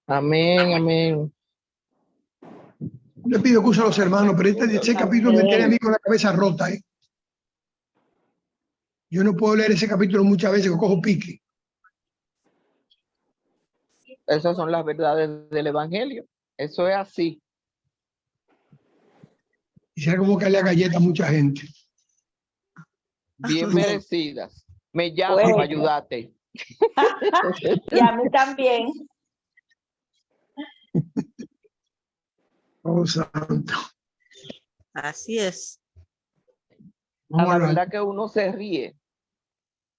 Amén. Le pido excusa a los hermanos, pero ese capítulo me tiene a mí con la cabeza rota. Yo no puedo leer ese capítulo muchas veces, que cojo pique. Esas son las verdades del Evangelio. Eso es así. Y sea como que le galleta a mucha gente. Bien merecidas. Me llamo Bueno. para ayudarte. Y a mí también. Oh, santo. Así es. La verdad que uno se ríe,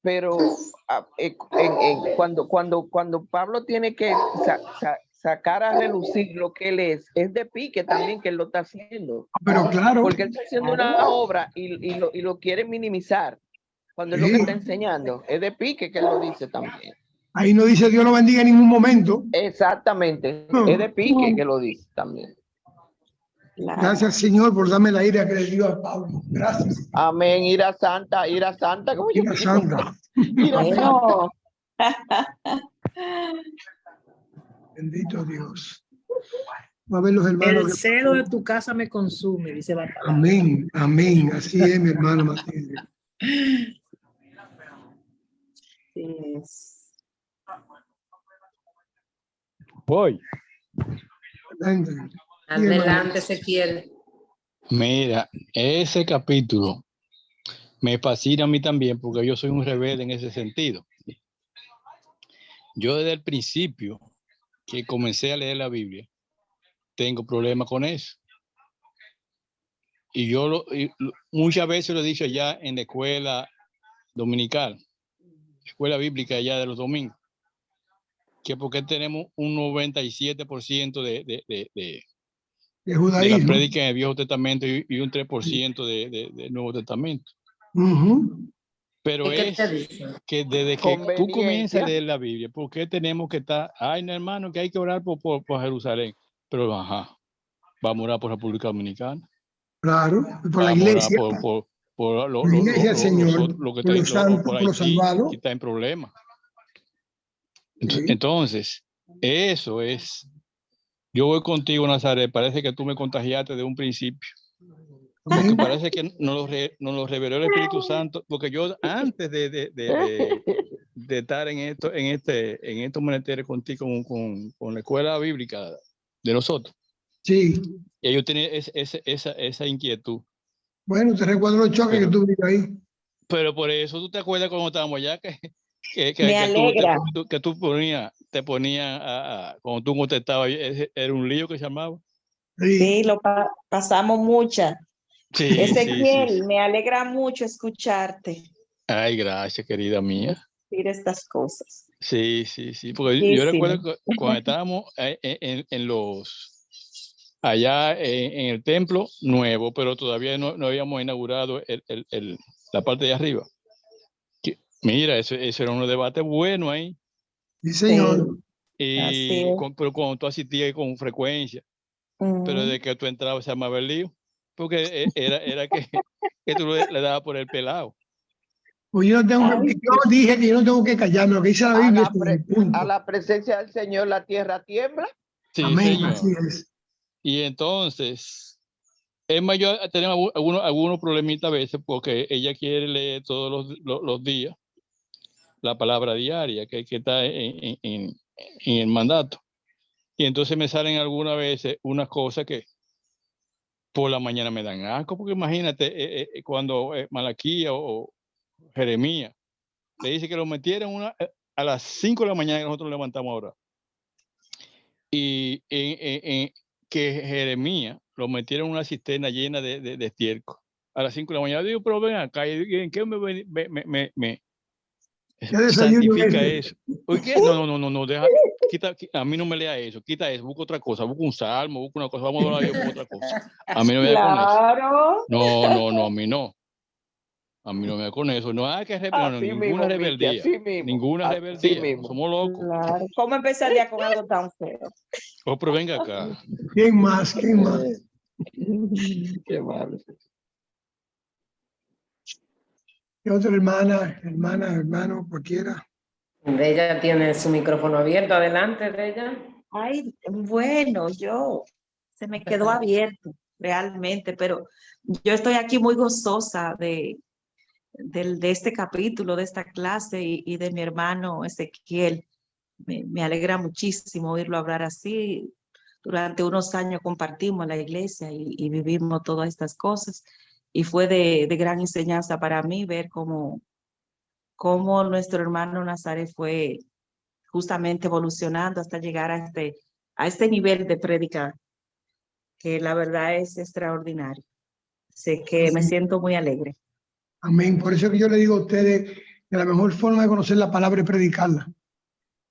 pero cuando Pablo tiene que sacar a relucir lo que él es de pique también que él lo está haciendo. Pero claro. Porque él está haciendo una obra y lo quiere minimizar. Cuando es lo que está enseñando. Es de pique que él lo dice también. Ahí no dice Dios lo bendiga en ningún momento. Exactamente. No. Es de pique que lo dice también. Claro. Gracias, Señor, por darme la ira que le dio a Pablo. Gracias. Amén. Ira santa, como yo Ira digo. santa. Ira santa. Bueno, Bendito Dios. Va a ver los hermanos. El celo de tu casa me consume, dice la palabra. Amén, amén. Así es, mi hermano Matilde. sí es. Voy. Adelante, Ezequiel. Mira, ese capítulo me fascina a mí también porque yo soy un rebelde en ese sentido. Yo desde el principio que comencé a leer la Biblia, tengo problemas con eso. Y muchas veces lo he dicho ya en la escuela dominical, escuela bíblica allá de los domingos, que porque tenemos un 97% de judaísmo. la prédica en el Viejo Testamento y un 3% del Nuevo Testamento. Pero ¿Qué es te dice? que desde que tú comienzas a leer la Biblia, ¿por qué tenemos que estar, ay, no, hermano, que hay que orar por Jerusalén? Pero, vamos a orar por República Dominicana. Claro, por la Vamos iglesia. a orar por la iglesia del Señor, por los santos, por por los Haití, salvados. que está en problemas. Sí. Entonces, eso es. Yo voy contigo, Nazaret. Parece que tú me contagiaste de un principio. Porque parece que nos lo reveló el Espíritu Santo. Porque yo, antes de estar en estos menesteres contigo, con la escuela bíblica de nosotros, sí, y yo tenía esa inquietud. Bueno, te recuerdo los choques que tuviste ahí. Pero por eso, ¿tú te acuerdas cuando estábamos allá? Me alegra. Que tú te ponías cuando tú contestabas, era un lío que se llamaba. Sí, lo pasamos mucha. Sí, Ezequiel, sí. me alegra mucho escucharte Ay, gracias, querida mía. decir estas cosas. Sí. Porque yo recuerdo que cuando estábamos allá en el templo nuevo, pero todavía no habíamos inaugurado la parte de arriba. Mira, eso era un debate bueno ahí. Sí, señor. Pero cuando tú asistías con frecuencia, pero de que tú entrabas se llamaba el lío, porque era que tú le dabas por el pelado. Pues yo dije que yo no tengo que callarme, lo que dice la Biblia. A la presencia del Señor la tierra tiembla. Sí, amén, Señor. así es. Y entonces, es mayor, tenemos algunos problemitas a veces porque ella quiere leer todos los días la palabra diaria que está en el mandato. Y entonces me salen algunas veces unas cosas que por la mañana me dan asco, porque imagínate cuando Malaquía o Jeremías le dice que lo metieron a las 5 de la mañana que nosotros levantamos ahora. Y que Jeremías lo metieron en una cisterna llena de estiércol a las 5 de la mañana. Digo, pero ven acá, ¿en qué me santifica eso? Oye, no, deja, a mí no me lea eso, quita eso, busca otra cosa, busca un salmo, busca una cosa, vamos a hablar a Dios con otra cosa. A mí no me da con eso. No, a mí no. A mí no me da con eso. No hay que ninguna rebeldía. Ninguna rebeldía. Somos locos. Claro. ¿Cómo empezaría con algo tan feo? Oh, pero venga acá. ¿Quién más? Qué malo. ¿Qué otra hermano, cualquiera? Ella tiene su micrófono abierto. Adelante, Bella. Ay, bueno, se me quedó abierto realmente, pero yo estoy aquí muy gozosa de este capítulo, de esta clase y de mi hermano Ezequiel. Me alegra muchísimo oírlo hablar así. Durante unos años compartimos la iglesia y vivimos todas estas cosas. Y fue de gran enseñanza para mí ver cómo nuestro hermano Nazaret fue justamente evolucionando hasta llegar a este nivel de prédica, que la verdad es extraordinario. Sé que me siento muy alegre. Amén. Por eso que yo le digo a ustedes que la mejor forma de conocer la palabra es predicarla.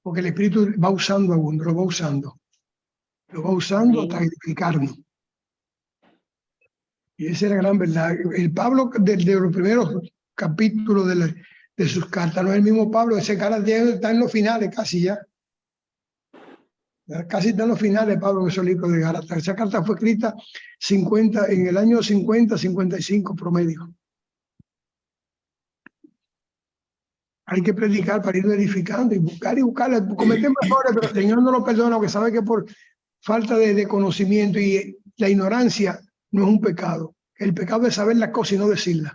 Porque el Espíritu va usando a uno, lo va usando. Lo va usando hasta edificarnos. Y esa es la gran verdad. El Pablo, de los primeros capítulos de sus cartas. No es el mismo Pablo, ese cara está en los finales casi ya. Casi está en los finales, Pablo, en esos libros de Gálatas. Esa carta fue escrita en el año 50, 55 promedio. Hay que predicar para ir verificando y buscar, cometer mejores, pero el Señor no lo perdona, porque sabe que por falta de conocimiento y la ignorancia no es un pecado. El pecado es saber las cosas y no decirlas.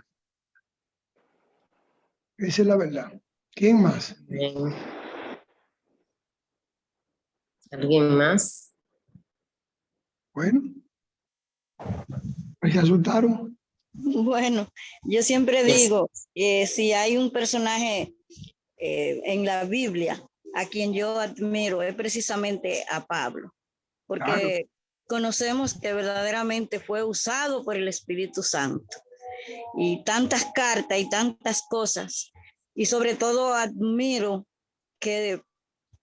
Esa es la verdad. ¿Quién más? Bien. ¿Alguien más? Bueno, ¿se asustaron? Bueno, yo siempre Yes. digo, si hay un personaje en la Biblia a quien yo admiro, es precisamente a Pablo, porque conocemos que verdaderamente fue usado por el Espíritu Santo. Y tantas cartas y tantas cosas. Y sobre todo admiro que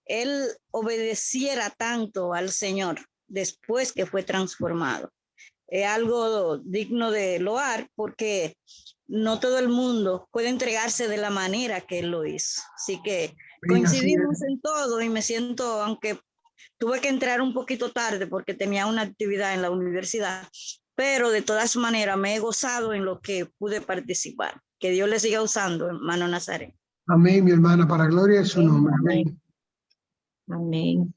él obedeciera tanto al Señor después que fue transformado. Es algo digno de loar porque no todo el mundo puede entregarse de la manera que él lo hizo. Así que coincidimos en todo y me siento, aunque tuve que entrar un poquito tarde porque tenía una actividad en la universidad, pero de todas maneras me he gozado en lo que pude participar. Que Dios le siga usando, hermano Nazaret. Amén, mi hermana, para gloria de su nombre. Amén. Amén.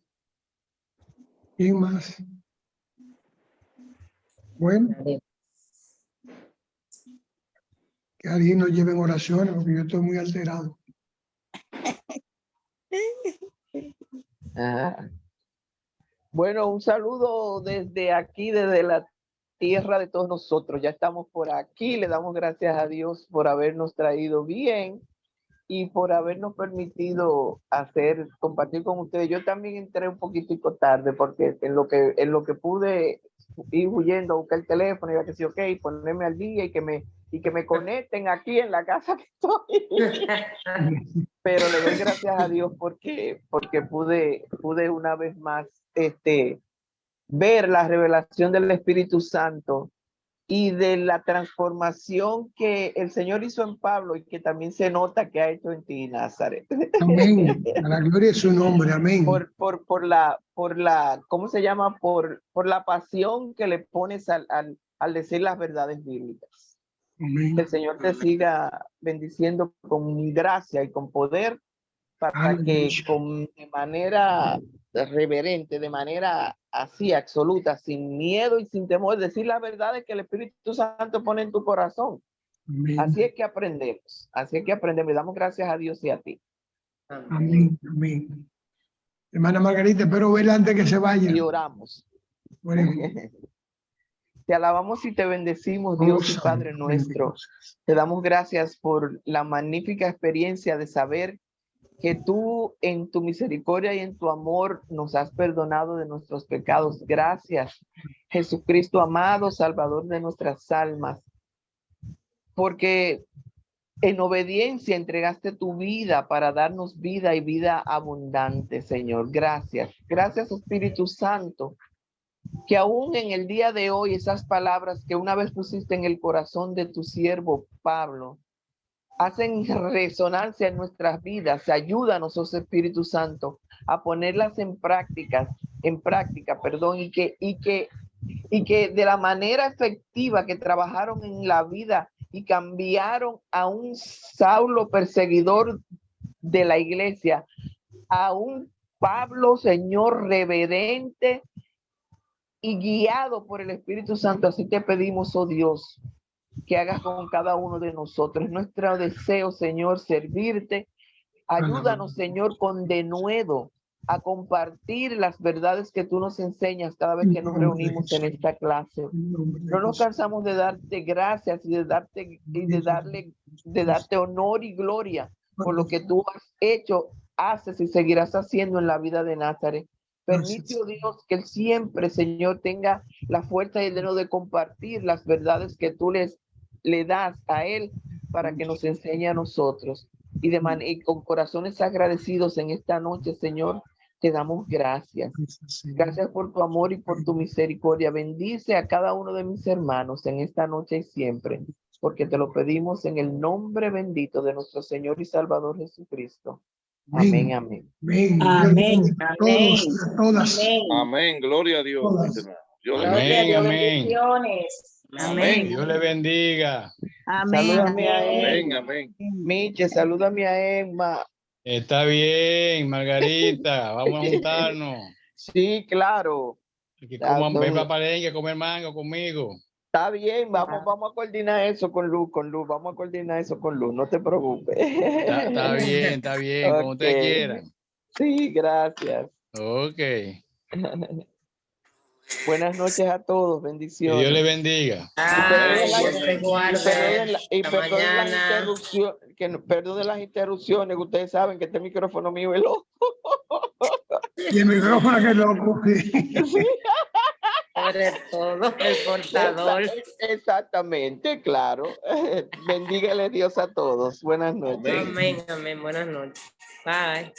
¿Quién más? Bueno, que alguien nos lleve en oraciones, porque yo estoy muy alterado. Bueno, un saludo desde aquí, desde la tierra de todos nosotros. Ya estamos por aquí. Le damos gracias a Dios por habernos traído bien y por habernos permitido compartir con ustedes. Yo también entré un poquitico tarde porque en lo que pude ir huyendo a buscar el teléfono y a decir, ok, ponerme al día y que me conecten aquí en la casa que estoy. Pero le doy gracias a Dios porque pude una vez más ver la revelación del Espíritu Santo y de la transformación que el Señor hizo en Pablo y que también se nota que ha hecho en ti, Nazaret. Amén. A la gloria de su nombre. Amén. Por la, ¿cómo se llama? Por la pasión que le pones al decir las verdades bíblicas. Amén. Que el Señor te siga bendiciendo con gracia y con poder para que de manera reverente, de manera así absoluta, sin miedo y sin temor, decir las verdades que el Espíritu Santo pone en tu corazón. Amén. Así es que aprendemos, le damos gracias a Dios y a ti. Amén. Amén. Hermana Margarita, espero verla antes que se vaya. Y oramos. Bueno. Te alabamos y te bendecimos, Dios y Padre nuestro. Te damos gracias por la magnífica experiencia de saber que tú en tu misericordia y en tu amor nos has perdonado de nuestros pecados. Gracias, Jesucristo amado, Salvador de nuestras almas, porque en obediencia entregaste tu vida para darnos vida y vida abundante, Señor. Gracias. Gracias, Espíritu Santo, que aún en el día de hoy esas palabras que una vez pusiste en el corazón de tu siervo Pablo hacen resonancia en nuestras vidas. Ayúdanos, oh Espíritu Santo, a ponerlas en práctica, y que de la manera efectiva que trabajaron en la vida y cambiaron a un Saulo perseguidor de la iglesia, a un Pablo, Señor, reverente y guiado por el Espíritu Santo. Así te pedimos, oh Dios, que hagas con cada uno de nosotros. Nuestro deseo, Señor, servirte. Ayúdanos, Señor, con denuedo a compartir las verdades que tú nos enseñas cada vez que nos reunimos en esta clase. No nos cansamos de darte gracias y de darte honor y gloria por lo que tú has hecho, haces y seguirás haciendo en la vida de Nazaret. Permite, oh Dios, que él siempre, Señor, tenga la fuerza y el deseo de compartir las verdades que tú le das a él para que nos enseñe a nosotros. Y con corazones agradecidos en esta noche, Señor, te damos gracias. Gracias por tu amor y por tu misericordia. Bendice a cada uno de mis hermanos en esta noche y siempre. porque te lo pedimos en el nombre bendito de nuestro Señor y Salvador Jesucristo. Amén. Amén, amén. Amén. Dios Amén. bendiga a todos y a todas. Amén. Amén. Gloria a Dios. Todas. mis hermanos. Dios les Amén, bendiga. Gloria a Dios, amén. bendiciones. Amén. Dios le bendiga. Amén. Salúdame a Amén. Emma. Amén. Miche, salúdame a Emma. Está bien, Margarita. Vamos a juntarnos. Sí, claro. Que Ah, coman, ven todo. para Palenque a comer mango conmigo. Está bien, vamos a coordinar eso con Luz, Vamos a coordinar eso con Luz, no te preocupes. Está bien, como ustedes Ok. quieran. Sí, gracias. Ok. Que Buenas noches a todos, Dios bendiciones. le bendiga. Ay, la- Dios te guarde. Perdonen las Hasta mañana. interrupciones, perdonen las interrupciones, que ustedes saben que este micrófono mío es loco. Y el micrófono que loco. Sobre todo el portador. Exactamente, claro. Bendígale Dios a todos. Buenas noches. Amén. Amén, amén. Buenas noches. Bye.